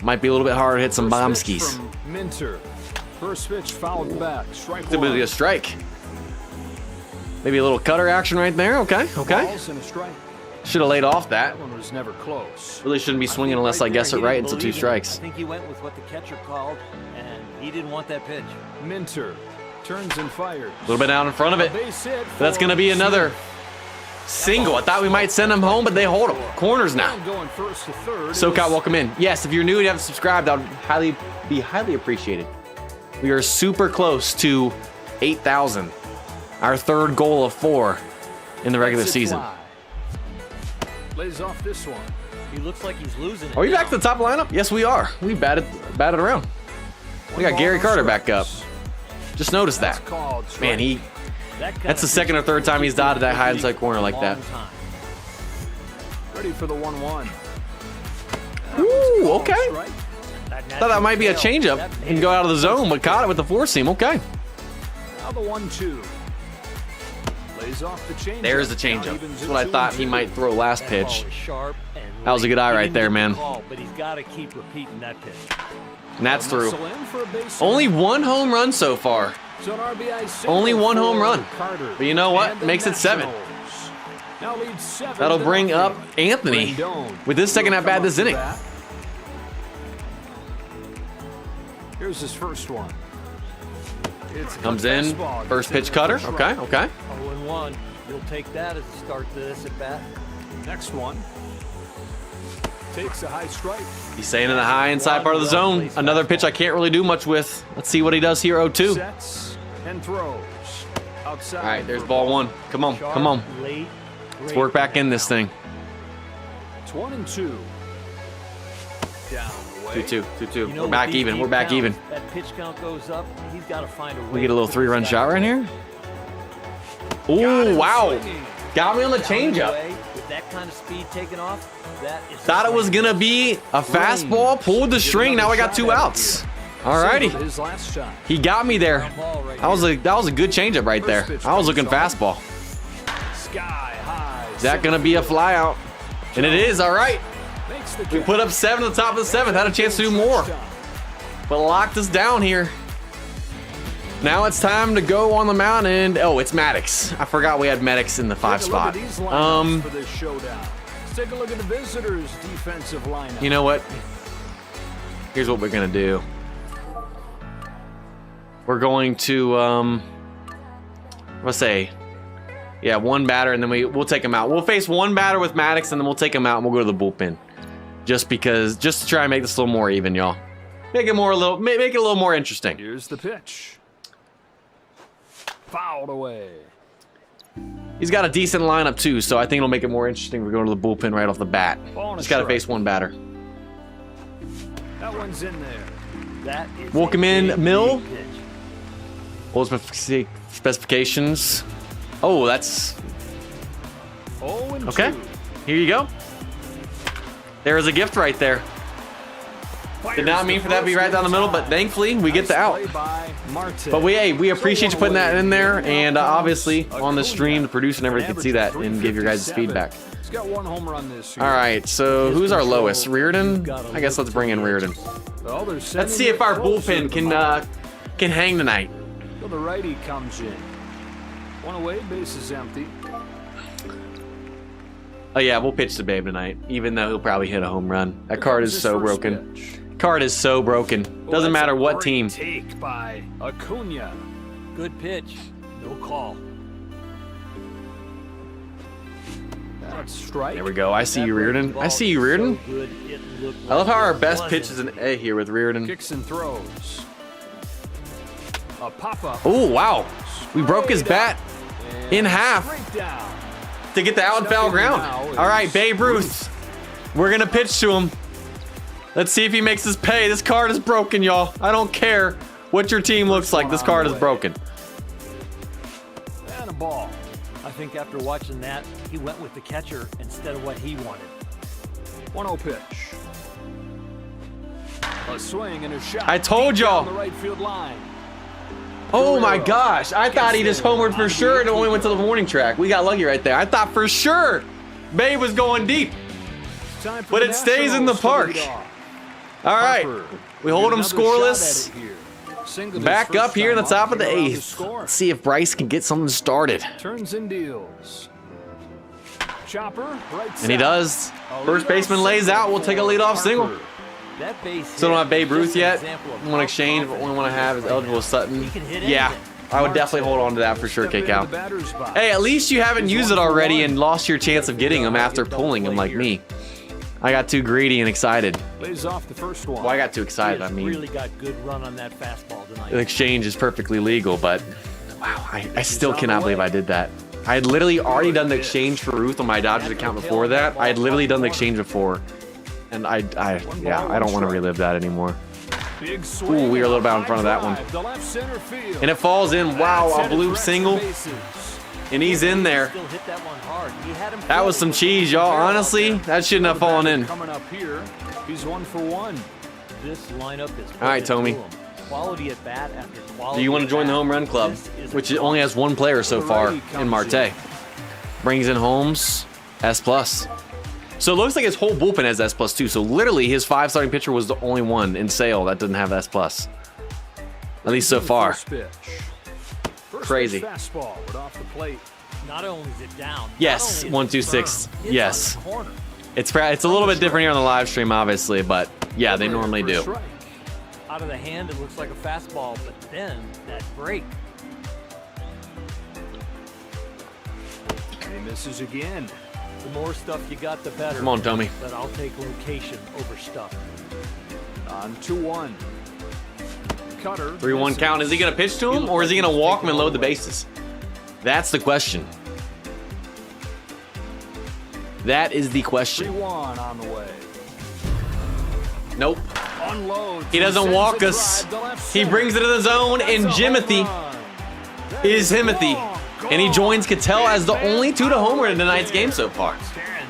Might be a little bit harder to hit some bomb First pitch skis. from Minter. First pitch fouled back. Strike It's going to be a one. strike. Maybe a little cutter action right there. Okay, okay. Balls and a strike. Should have laid off that. That one was never close. Really shouldn't be swinging unless I guess it right until 2 strikes. I think he went with what the catcher called, and he didn't want that pitch. Minter turns and fires. A little bit out in front of A it. base hit But that's going to be for another single. I thought we might send him home, but they hold him. Corners Smith. now. Going first to third. SoCal, welcome in. Yes, if you're new and you haven't subscribed, that would be highly appreciated. We are super close to 8,000. Our third goal of 4 in the regular Lets it season. fly. Lays off this one. He looks like he's losing it. Are we now. back to the top lineup? Yes, we are. We batted around. We got Gary Carter back up. Just noticed That's that. called Man, strike. that's the second or third time he's dotted that high inside corner like that. Ready for the 1-1. Ooh, okay. Strike. Thought that might be a changeup and go out of the zone, but caught it with the 4-seam. Okay. Now the 1-2. Lays off the changeup. There's the Now changeup. evens That's it what I thought he 2-2. might throw last That ball pitch. is sharp and That was a good eye he right didn't there, get the man. call, but he's got to keep repeating that pitch. And that's through. Muscle in for a base Only hit. 1 home run so far. So an RBI single Only 1 home for run. Carter But you know what? and the Makes it 7. Nationals. Now leads 7 That'll to bring up nothing. Anthony Rendon with his second will at bat come this up to inning. bat. Here's his first one. It's a Comes cut in. fastball. First Gets pitch in cutter. for a Okay, strike. okay. 0-1. You'll take that as a start to this at bat. Next one. Takes a high strike. He's staying in the high inside part of the zone. Another pitch I can't really do much with. Let's see what he does here, 0-2. Sets and throws. Outside. All right, there's for ball 1. Come on, come on. Late, Let's work back in this thing. It's 1-2. Down away. 2-2, 2-2. You know, We're back with these even. deep We're back counts, even. That pitch count goes up. He's got to find a way. We get a little to put 3-run this shot back. right here. Got Ooh, him wow. swinging. Got me on the Down and changeup. away, with that kind of speed taken off, that is Thought it was going to be a fastball. Pulled the string. Now I got 2 outs. Alrighty. His last shot. He got me there. That was a good changeup right there. I was looking fastball. Sky high. Is that gonna be a fly out? And it is. All right. Makes the We put up 7 at the top of the 7th. Had a chance to do more, but locked us down here. Now it's time to go on the mound, and oh, it's Maddox. I forgot we had Maddox in the 5 spot. For this showdown. Let's take a look at the visitors' defensive lineup. You know what? Here's what we're gonna do. We're going to let's say, yeah, 1 batter, and then we'll take him out. We'll face 1 batter with Maddox, and then we'll take him out, and we'll go to the bullpen. Just to try and make this a little more even, y'all. Make it a little more interesting. Here's the pitch. Fouled away. He's got a decent lineup too, so I think it'll make it more interesting. We're going to the bullpen right off the bat. Just got to face 1 batter. That one's in there. That is Welcome a in, big, Mill. big pitch. All specifications. Oh, that's 0-2. okay. Here you go. There is a gift right there. Did not mean for that to be right down the middle, but thankfully we get the out. But we appreciate you putting that in there, and obviously on the stream, the producer and everyone can see that and give your guys' feedback. He's got 1 home run this year. All right, so who's our lowest? Reardon? I guess let's bring in Reardon. Let's see if our bullpen can hang tonight. So the righty comes in. 1 away, base is empty. Oh yeah, we'll pitch to Babe tonight, even though he'll probably hit a home run. That card is so broken. Card is so broken. Doesn't matter what team. Take by Acuna. Good pitch. No call. That's strike. There we go. I see you, Reardon. I see you, Reardon. I love how our best pitch is an A here with Reardon. Kicks and throws. A pop-up. Oh, wow. We broke his bat in half Straight down. to get the out and foul ground. All right, Babe Ruth. We're going to pitch to him. Let's see if he makes us pay. This card is broken, y'all. I don't care what your team looks like. This card is broken. And a ball. I think after watching that, he went with the catcher instead of what he wanted. 1-0 pitch. A swing and a shot. I told y'all. Down the right field line. Oh my gosh. I thought he just homered for sure and only went to the warning track. We got lucky right there. I thought for sure Babe was going deep. Time for But the it stays in the Nationals to park. lead off. All right. Harper. We hold him Another shot scoreless. at it here. Singled his Back first up here in the time top of the came around to 8th. score. Let's see if Bryce can get something started. Turns and deals. Chopper, right And he side. does. First baseman lays out. We'll take a leadoff single. That base Still don't have Babe Ruth yet. One Want to exchange, but only want to have is eligible Sutton. He can hit Yeah, anything. I would definitely hold on to that for sure, Step into K-Cow. the batter's box. Hey, at least you haven't used it already and lost your chance of getting him after pulling him like me. I got too greedy and excited. Lays off the first one. Well, I got too He excited. has I mean, really got good run on that fastball tonight. the exchange is perfectly legal, but wow, I still cannot believe I did that. I had literally already done the exchange for Ruth on my Dodgers account before that. I had literally done the exchange before, and I don't want to relive that anymore. Big swing Ooh, we were a little bit in and front of that high one. drive to left center field. And it falls in. Wow, a Headed bloop for extra single, bases. and he's in there. Still hit that one hard. He had him That was some cheese, y'all. Honestly, that shouldn't have fallen in. Coming up here, he's 1 for 1. This lineup is All right, Tommy. quality at bat after quality. Do you want to at join the bat. home run club, This is which a only has 1 player so far in Marte? Brings in Holmes, S+. So it looks like his whole bullpen has S+ too. So literally his 5 starting pitcher was the only one in Sale that didn't have S+. At least so far. First pitch. First Crazy. pitch fastball, but off the plate. Not only is it down. Yes, not only 1, is 2, it 6. firm, it's Yes. on the corner. It's a little bit different here on the live stream, obviously, but yeah, they normally For a do. strike. Out of the hand, it looks like a fastball, but then that break. And he misses again. The more stuff you got, the better. Come on, Tommy. But I'll take location over stuff. On 2-1. Cutter. 3-1 count. Is he going to pitch to him, or is he going to walk him and load the bases? That's the question. That is the question. 3-1 on the way. Nope. Unloads. He doesn't Sends walk a us. drive to left He center. brings it to the zone, and That's a Jimothy home run. That is Himothy. long And he gone. joins Cattell as the Big only man 2 to homer in right tonight's there. game so far. Aaron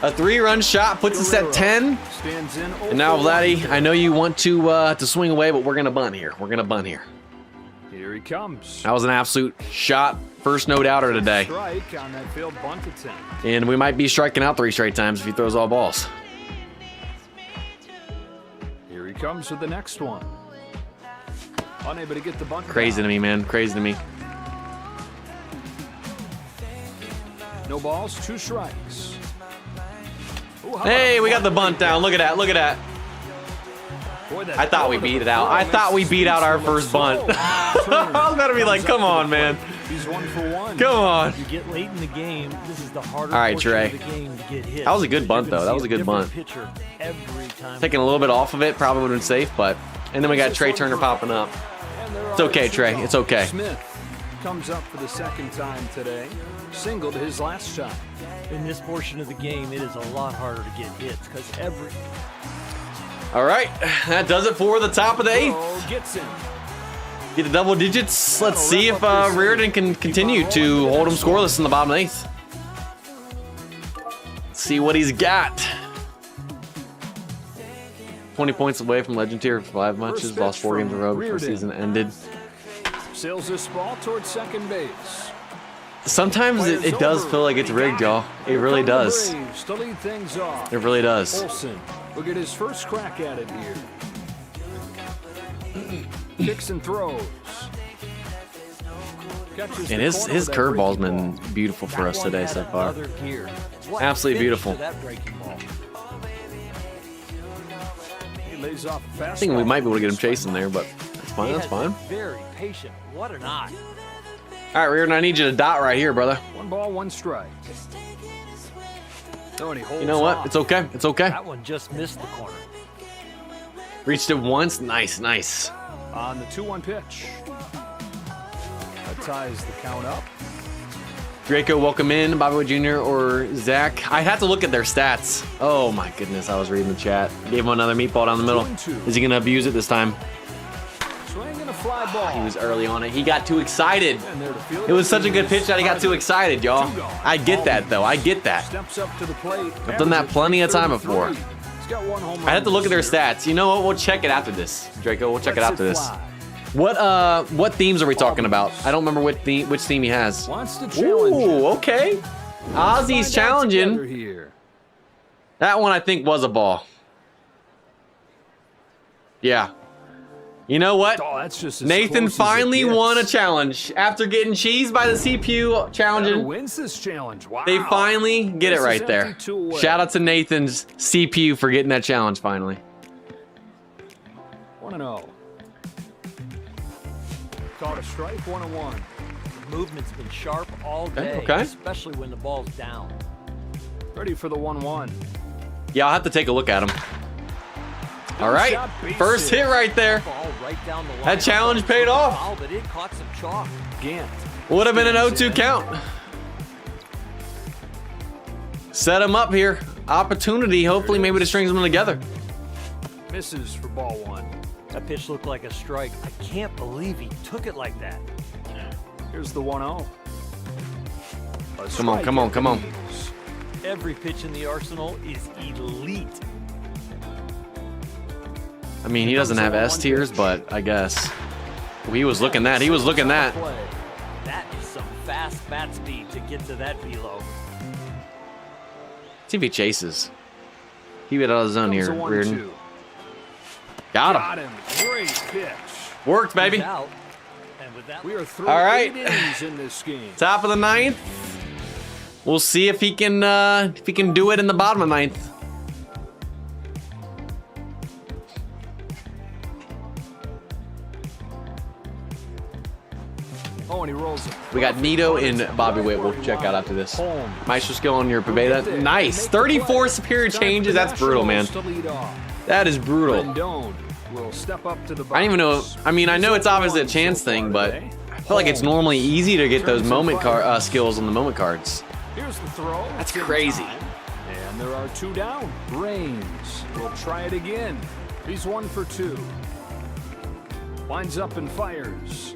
A 3-run shot puts us at 10. Stands in And now, Vladdy, I know you want to swing away, but we're going to bunt here. We're going to bunt here. Here he comes. That was an absolute shot. First no-doubter today. Strike on that failed bunt attempt. And we might be striking out 3 straight times if he throws all balls. Here he comes with the next one. Unable to get the bunt. Crazy to me, man. Crazy to me. No balls, 2 strikes. Ooh, Hey, we got the bunt down. Look at that. Look at that. Boy, I thought we beat it out. I thought we beat out our first bunt. I was about to be like, come on, man. He's 1 for 1. Come on. You get late in the game, this is the harder All right, portion Trey. of the game to get hit. That was a good bunt, though. That was a good bunt. Taking a little bit off of it probably would have been safe, but... And then we got Trey Turner popping up. It's okay, Trey. It's okay. Smith comes up for the 2nd time today. Singled his last shot. In this portion of the game, it is a lot harder to get hits because every... All right, that does it for the top of the 8th. Oh, gets in. Get the double digits. Let's see if Reardon can continue to hold him scoreless in the bottom of the 8th. Let's see what he's got. 20 points away from Legend Tier, 5 matches, lost 4 games in a row before the season ended. Sails this ball towards second base. Sometimes it does feel like it's rigged, y'all. It really does. To lead things off. It really does. Olsen will get his first crack at it here. Kicks and throws. And his curveball's been beautiful for us today so far. Absolutely beautiful. I think we might be able to get him chasing there, but that's fine. That's fine. Very patient. What an eye. All right, Reardon, I need you to dot right here, brother. 1 ball, 1 strike. Oh, and he holds You know what? off. It's okay. It's okay. That one just missed the corner. Reached it once. Nice, nice. On the 2-1 pitch. That ties the count up. Draco, welcome in. Bobby Wood Jr. or Zach. I have to look at their stats. Oh my goodness, I was reading the chat. Gave him another meatball down the middle. Is he gonna abuse it this time? Swing and a fly ball. He was early on it. He got too excited. It was such a good pitch that he got too excited, y'all. I get that though. I get that. Steps up to the plate. I've done that plenty of time before. He's got 1 home run I have to look at their this year. stats. You know what? We'll check it after this, Draco. We'll check it after this. What themes are we talking about? I don't remember which theme he has. Wants to challenge him. Ooh, okay. Ozzy's Find out together challenging. here. That one I think was a ball. Yeah. You know what? Oh, that's just as Nathan close as it finally gets. won a challenge after getting cheesed by the CPU Who challenging. wins this challenge? Wow. They finally get it This is right there. empty, 2 away. Shout out to Nathan's CPU for getting that challenge finally. 1-0. Caught a strike, 1-1. The movement's been sharp all day, okay. especially when the ball's down. Ready for the 1-1. Yeah, I'll have to take a look at him. All right, first hit right there. Ball right down the line. That challenge paid off. Foul, but it caught some chalk. Gant. Would have been an 0-2 count. Set him up here. Opportunity, hopefully maybe to string them together. Misses for ball 1. That pitch looked like a strike. I can't believe he took it like that. Here's the 1-0. Come on, come on, come on. Every pitch in the arsenal is elite. I mean, he doesn't have S tiers, but I guess. He was looking that. He was looking that. That is some fast bat speed to get to that velo. See if he chases. Keep it out of the zone Comes here, a 1-2. Reardon. Got Got him. him. Great pitch. Worked, baby. He's out. And with that, We are through All right. 8 innings in this game. Top of the 9th. We'll see if he can do it in the bottom of the 9th. Oh, and he rolls it. We got Nito and Bobby Witt. We'll check out after this. Maestro skill on your Pavetta. Nice. 34 superior changes. That's brutal, man. That is brutal. Rendon will step up to the I don't even know. I mean, I know it's obviously a chance thing, but I feel like it's normally easy to get those moment skills on the moment cards. Here's the throw. That's In crazy. time. And there are 2 down. Reigns will try it again. He's 1 for 2. Winds up and fires.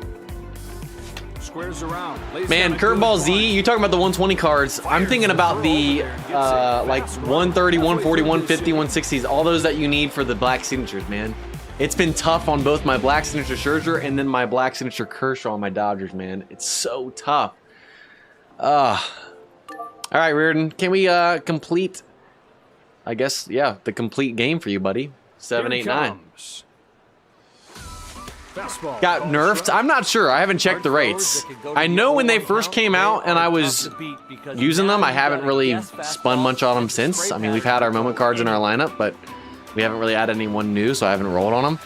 Squares around. Man, Curveball Z, you talking about the 120 cards. I'm thinking about the like 130, 140, 150, 160s, all those that you need for the black signatures, man. It's been tough on both my black signature Scherzer and then my black signature Kershaw on my Dodgers, man. It's so tough. All right, Reardon, can we complete, I guess, yeah, the complete game for you, buddy. 7, 8, 9. Got nerfed? I'm not sure. I haven't checked the rates. I know when they first came out and I was using them, I haven't really spun much on them since. I mean, we've had our moment cards in our lineup, but we haven't really added anyone new, so I haven't rolled on them.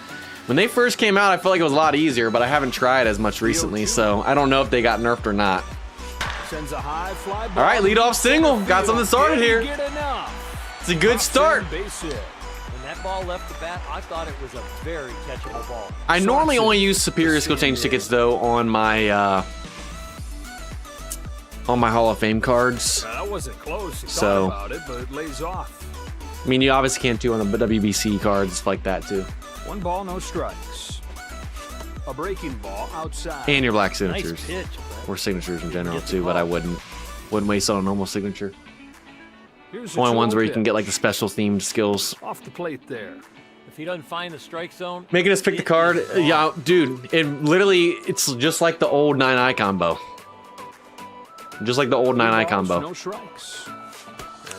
When they first came out, I felt like it was a lot easier, but I haven't tried as much recently, so I don't know if they got nerfed or not. All right, leadoff single. Got something started here. It's a good start. That ball left the bat, I thought it was a very catchable ball. I normally only use Superior Skill Change tickets though on my Hall of Fame cards. That wasn't close. You so thought about it, but it lays off. I mean, you obviously can't do on the WBC cards like that too. 1 ball, no strikes. A breaking ball outside. And your black signatures, Nice pitch, or signatures in general too. But I wouldn't waste on a normal signature. Here's Only ones where you can get like the special themed skills. Off the plate there. If he doesn't find the strike zone, Making us pick the card, yeah, dude. It's just like the old 9-eye combo. Just like the old 9-eye combo. No strikes.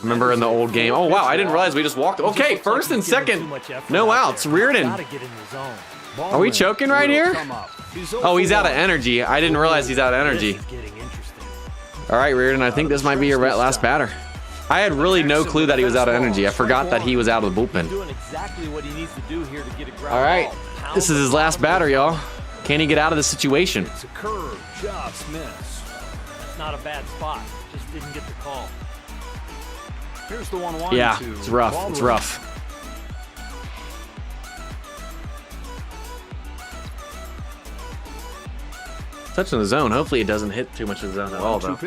Remember in the old game? Oh wow, I didn't realize we just walked. Okay, first and second, no outs. Reardon. Are we choking right here? Oh, he's out of energy. I didn't realize he's out of energy. All right, Reardon. I think this might be your last batter. I had really no clue that he was out of energy. I forgot that he was out of the bullpen. All right, this is his last batter, y'all. Can he get out of this situation? It's a curve, just miss. That's not a bad spot. Just didn't get the call. Here's the 1-1. Yeah, it's rough. It's rough. Touching the zone. Hopefully it doesn't hit too much of the zone at all, though.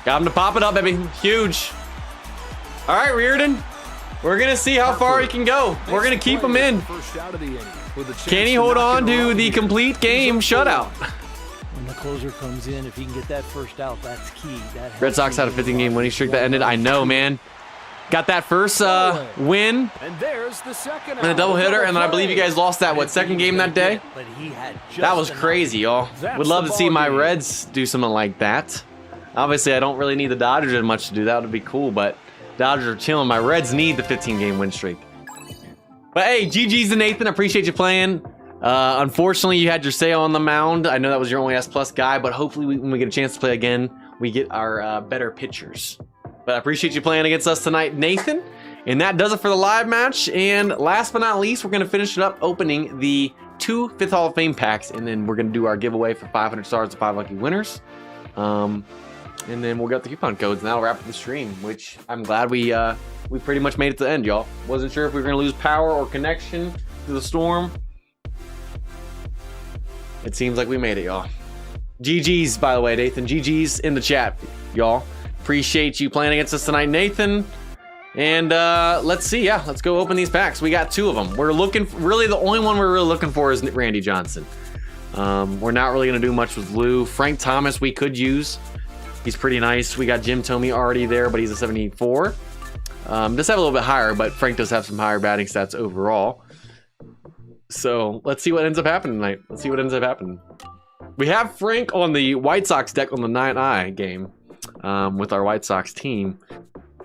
Got him to pop it up, baby. Huge. All right, Reardon. We're going to see how far he can go. We're going to keep him in. Can he hold on to the complete game shutout? When the closer comes in, if he can get that first out, that's key. Red Sox had a 15-game winning streak that ended. I know, man. Got that first win and there's the second and a double hitter, and then I believe you guys lost that, what, second game that day? That was crazy, y'all. Would love to see my Reds do something like that. Obviously, I don't really need the Dodgers as much to do that. Would be cool, but Dodgers are chilling. My Reds need the 15-game win streak. But hey, GG's to Nathan. I appreciate you playing. Unfortunately, you had your sale on the mound. I know that was your only S+ guy, but hopefully when we get a chance to play again, we get our better pitchers. But I appreciate you playing against us tonight, Nathan. And that does it for the live match. And last but not least, we're going to finish it up opening the 2 5th Hall of Fame packs. And then we're going to do our giveaway for 500 stars to 5 lucky winners. And then we'll get the coupon codes, and that'll wrap up the stream, which I'm glad we pretty much made it to the end, y'all. Wasn't sure if we were going to lose power or connection to the storm. It seems like we made it, y'all. GG's, by the way, Nathan. GG's in the chat, y'all. Appreciate you playing against us tonight, Nathan. And let's see, yeah, let's go open these packs. We got 2 of them. We're looking, really the only one we're really looking for is Randy Johnson. We're not really going to do much with Lou. Frank Thomas we could use. He's pretty nice. We got Jim Thome already there, but he's a 74. Does have a little bit higher, but Frank does have some higher batting stats overall. So let's see what ends up happening tonight. Let's see what ends up happening. We have Frank on the White Sox deck on the 9-eye game with our White Sox team.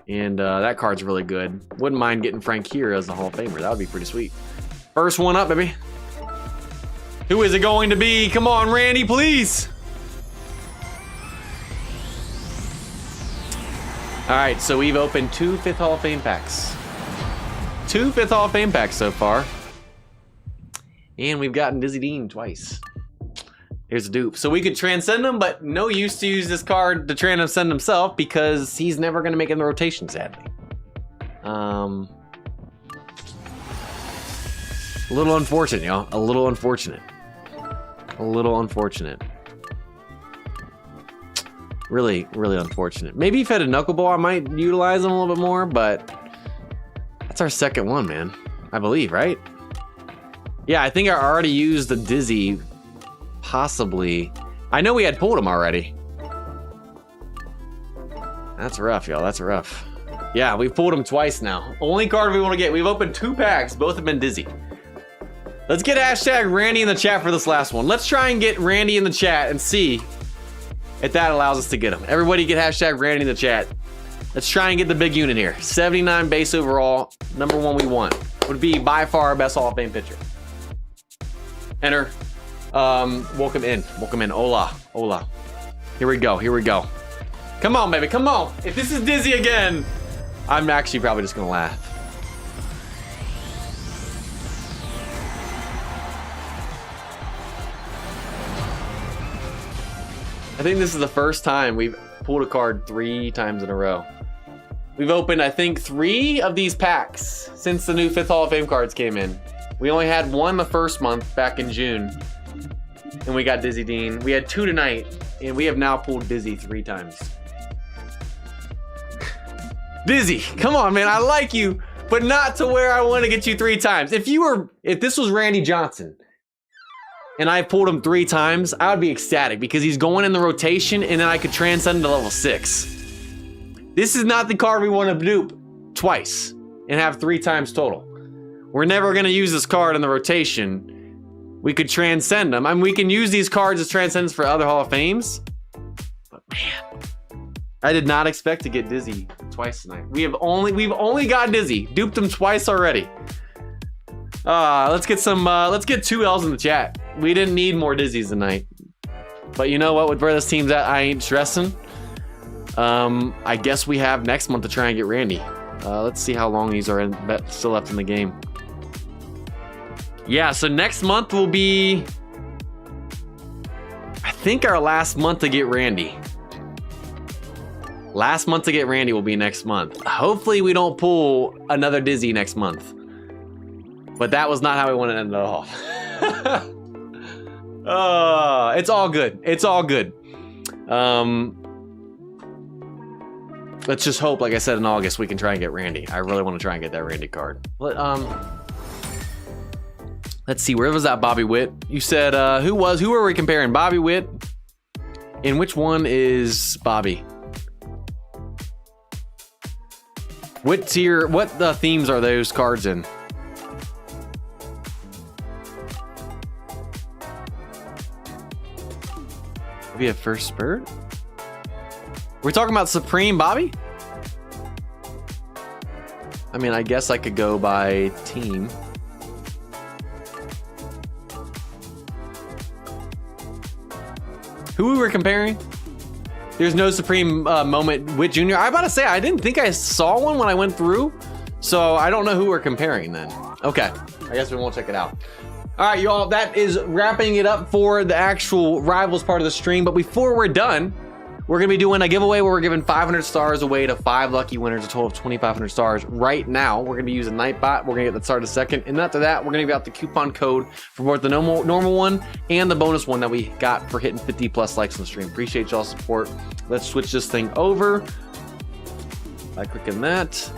And that card's really good. Wouldn't mind getting Frank here as a Hall of Famer. That would be pretty sweet. First one up, baby. Who is it going to be? Come on, Randy, please. All right, so we've opened 2 5th Hall of Fame packs. 2 5th Hall of Fame packs so far. And we've gotten Dizzy Dean twice. Here's a dupe. So we could transcend him, but no use to use this card to transcend himself because he's never going to make it in the rotation, sadly. A little unfortunate, y'all. A little unfortunate. A little unfortunate. Really, really unfortunate. Maybe if I had a knuckleball, I might utilize him a little bit more, but that's our second one, man. I believe, right? Yeah, I think I already used the Dizzy possibly... I know we had pulled him already. That's rough, y'all. That's rough. Yeah, we've pulled him twice now. Only card we want to get. We've opened 2 packs. Both have been dizzy. Let's get hashtag Randy in the chat for this last one. Let's try and get Randy in the chat and see if that allows us to get him. Everybody get hashtag Randy in the chat. Let's try and get the big unit here. 79 base overall. Number 1 we want. Would be by far our best Hall of Fame pitcher. Enter. Welcome in. Welcome in. Hola. Hola. Here we go. Here we go. Come on, baby. Come on. If this is dizzy again, I'm actually probably just going to laugh. I think this is the first time we've pulled a card 3 times in a row. We've opened, I think, 3 of these packs since the new 5th Hall of Fame cards came in. We only had 1 the first month back in June, and we got Dizzy Dean. We had 2 tonight, and we have now pulled Dizzy 3 times. Dizzy, come on, man. I like you, but not to where I want to get you 3 times. If this was Randy Johnson, and I pulled him 3 times, I would be ecstatic because he's going in the rotation, and then I could transcend to level 6. This is not the card we want to dupe twice and have 3 times total. We're never going to use this card in the rotation. We could transcend them. I mean, we can use these cards as transcends for other Hall of Fames. But man, I did not expect to get Dizzy twice tonight. We've only got Dizzy. Duped him twice already. Let's get 2 L's in the chat. We didn't need more Dizzies tonight. But you know what? With where this team's at, I ain't stressing. I guess we have next month to try and get Randy. Let's see how long these are still left in the game. Yeah, so next month will be, I think, our last month to get Randy. Last month to get Randy will be next month. Hopefully we don't pull another Dizzy next month. But that was not how we wanted to end it off. It's all good. It's all good. Let's just hope, like I said in August, we can try and get Randy. I really want to try and get that Randy card. Let's see, where was that Bobby Witt? You said, who were we comparing? Bobby Witt? And which one is Bobby? What tier, what themes are those cards in? Maybe a first spurt? We're talking about Supreme Bobby? I mean, I guess I could go by team. Who we were comparing? There's no Supreme moment with Junior. I'm about to say, I didn't think I saw one when I went through, so I don't know who we're comparing then. Okay, I guess we won't check it out. All right, y'all, that is wrapping it up for the actual Rivals part of the stream. But before we're done, we're gonna be doing a giveaway where we're giving 500 stars away to 5 lucky winners, a total of 2,500 stars. Right now, we're gonna be using Nightbot. We're gonna get that started second. And after that, we're gonna give out the coupon code for both the normal one and the bonus one that we got for hitting 50 plus likes on the stream. Appreciate y'all's support. Let's switch this thing over by clicking that.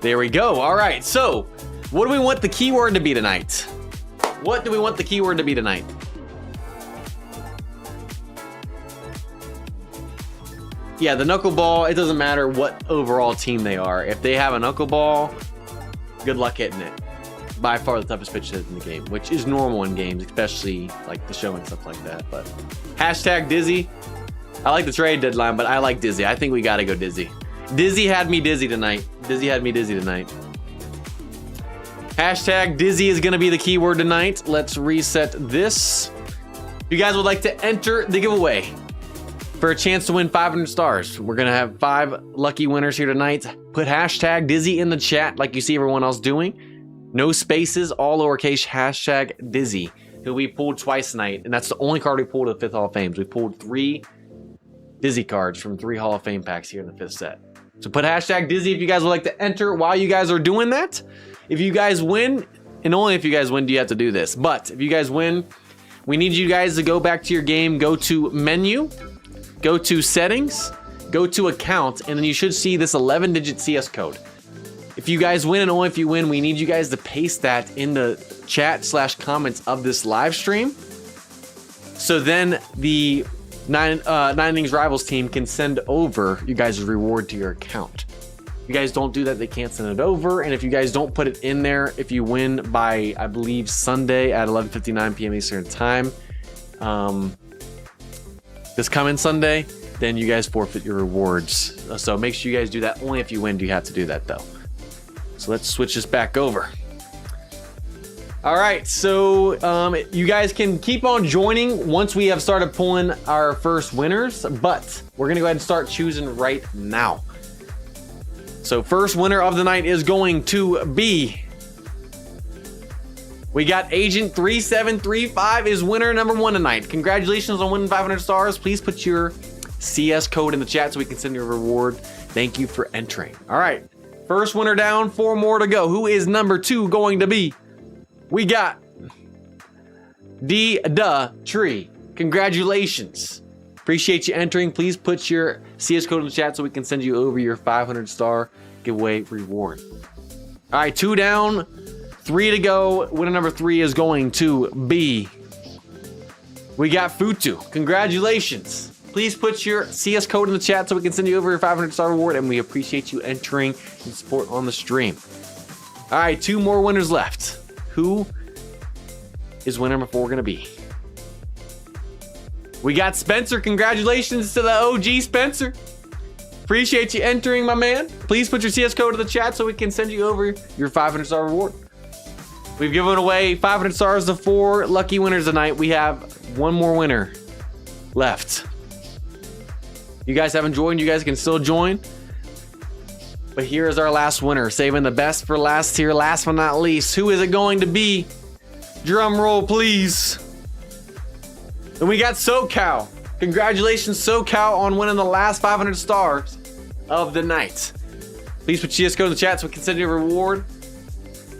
There we go. All right, so what do we want the keyword to be tonight? What do we want the keyword to be tonight? Yeah, the knuckleball, it doesn't matter what overall team they are. If they have a knuckleball, good luck hitting it. By far the toughest pitch to hit in the game, which is normal in games, especially like the show and stuff like that. But hashtag Dizzy. I like the trade deadline, but I like Dizzy. I think we gotta go Dizzy. Dizzy had me dizzy tonight. Dizzy had me dizzy tonight. Hashtag Dizzy is gonna be the keyword tonight. Let's reset this. If you guys would like to enter the giveaway for a chance to win 500 stars, we're gonna have 5 lucky winners here tonight. Put hashtag Dizzy in the chat like you see everyone else doing. No spaces, all lowercase, hashtag Dizzy, who we pulled twice tonight, and that's the only card we pulled at the 5th Hall of Fames. We pulled 3 Dizzy cards from 3 Hall of Fame packs here in the 5th set. So put hashtag Dizzy if you guys would like to enter while you guys are doing that. If you guys win, and only if you guys win do you have to do this, but if you guys win, we need you guys to go back to your game, go to menu, go to settings, go to account, and then you should see this 11-digit CS code. If you guys win, and only if you win, we need you guys to paste that in the chat/comments of this live stream. So then the nine innings rivals team can send over you guys' reward to your account. If you guys don't do that, they can't send it over. And if you guys don't put it in there, if you win by, I believe, Sunday at 11:59 p.m. Eastern time, this coming Sunday, then you guys forfeit your rewards. So make sure you guys do that. Only if you win do you have to do that, though. So let's switch this back over. All right, so you guys can keep on joining once we have started pulling our first winners, but we're gonna go ahead and start choosing right now. So first winner of the night is going to be, we got Agent 3735 is winner number 1 tonight. Congratulations on winning 500 stars. Please put your CS code in the chat so we can send you a reward. Thank you for entering. All right, first winner down, 4 more to go. Who is number 2 going to be? We got D-Tree. Congratulations. Appreciate you entering. Please put your CS code in the chat so we can send you over your 500 star giveaway reward. All right, 2 down, 3 to go. Winner number 3 is going to be, we got Futu. Congratulations. Please put your CS code in the chat so we can send you over your 500 star reward, and we appreciate you entering and support on the stream. All right, 2 more winners left. Who is winner number 4 gonna be? We got Spencer. Congratulations to the OG Spencer. Appreciate you entering, my man. Please put your CS code in the chat so we can send you over your 500 star reward. We've given away 500 stars to 4 lucky winners tonight. We have 1 more winner left. You guys haven't joined, you guys can still join. But here is our last winner, saving the best for last here, last but not least. Who is it going to be? Drum roll, please. And we got SoCal. Congratulations, SoCal, on winning the last 500 stars of the night. Please put CS code in the chat so we can send you a reward.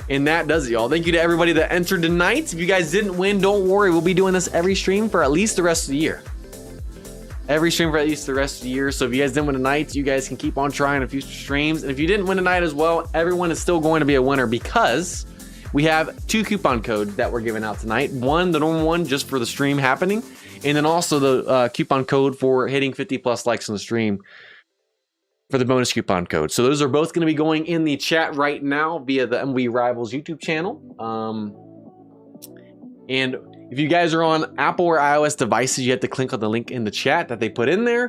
And that does it, y'all. Thank you to everybody that entered tonight. If you guys didn't win, don't worry. We'll be doing this every stream for at least the rest of the year. Every stream for at least the rest of the year. So if you guys didn't win tonight, you guys can keep on trying a few streams. And if you didn't win tonight as well, everyone is still going to be a winner because we have 2 coupon codes that we're giving out tonight. One, the normal one, just for the stream happening. And then also the coupon code for hitting 50+ likes on the stream for the bonus coupon code. So those are both going to be going in the chat right now via the MLB Rivals YouTube channel. And if you guys are on Apple or iOS devices, you have to click on the link in the chat that they put in there,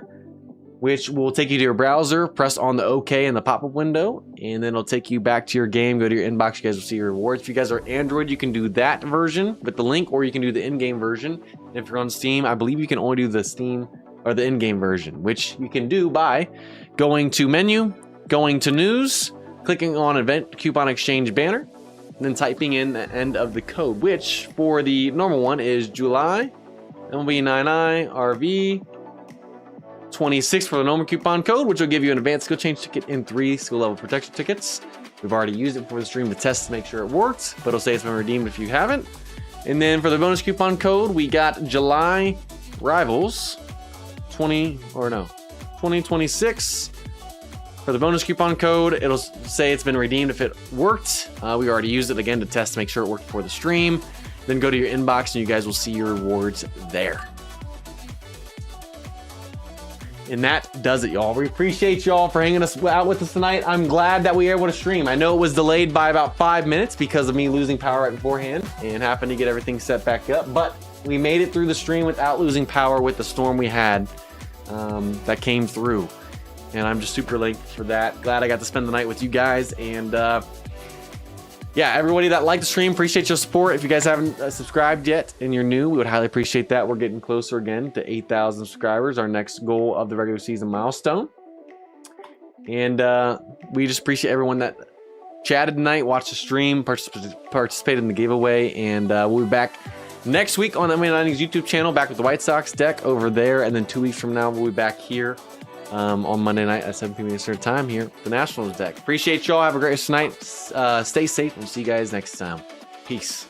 which will take you to your browser. Press on the OK in the pop-up window, and then it'll take you back to your game. Go to your inbox. You guys will see your rewards. If you guys are Android, you can do that version with the link, or you can do the in-game version. And if you're on Steam, I believe you can only do the Steam or the in-game version, which you can do by going to menu, going to news, clicking on event coupon exchange banner, and then typing in the end of the code, which for the normal one is July, MLB 9I, RV, 26 for the normal coupon code, which will give you an advanced skill change ticket and 3 skill level protection tickets. We've already used it for the stream to test to make sure it worked, but it'll say it's been redeemed if you haven't. And then for the bonus coupon code, we got July Rivals 2026. For the bonus coupon code, it'll say it's been redeemed if it worked. We already used it again to test to make sure it worked for the stream. Then go to your inbox and you guys will see your rewards there. And that does it, y'all. We appreciate y'all for hanging out with us tonight. I'm glad that we were able to stream. I know it was delayed by about 5 minutes because of me losing power right beforehand and happened to get everything set back up. But we made it through the stream without losing power with the storm we had that came through. And I'm just super late for that. Glad I got to spend the night with you guys. And yeah, everybody that liked the stream, appreciate your support. If you guys haven't subscribed yet and you're new, we would highly appreciate that. We're getting closer again to 8,000 subscribers, our next goal of the regular season milestone. And we just appreciate everyone that chatted tonight, watched the stream, participated in the giveaway. And we'll be back next week on the MLB Innings YouTube channel, back with the White Sox deck over there. And then 2 weeks from now, we'll be back here on Monday night at 7 p.m. Eastern time here, the Nationals deck. Appreciate y'all. Have a great night. Stay safe. We'll see you guys next time. Peace.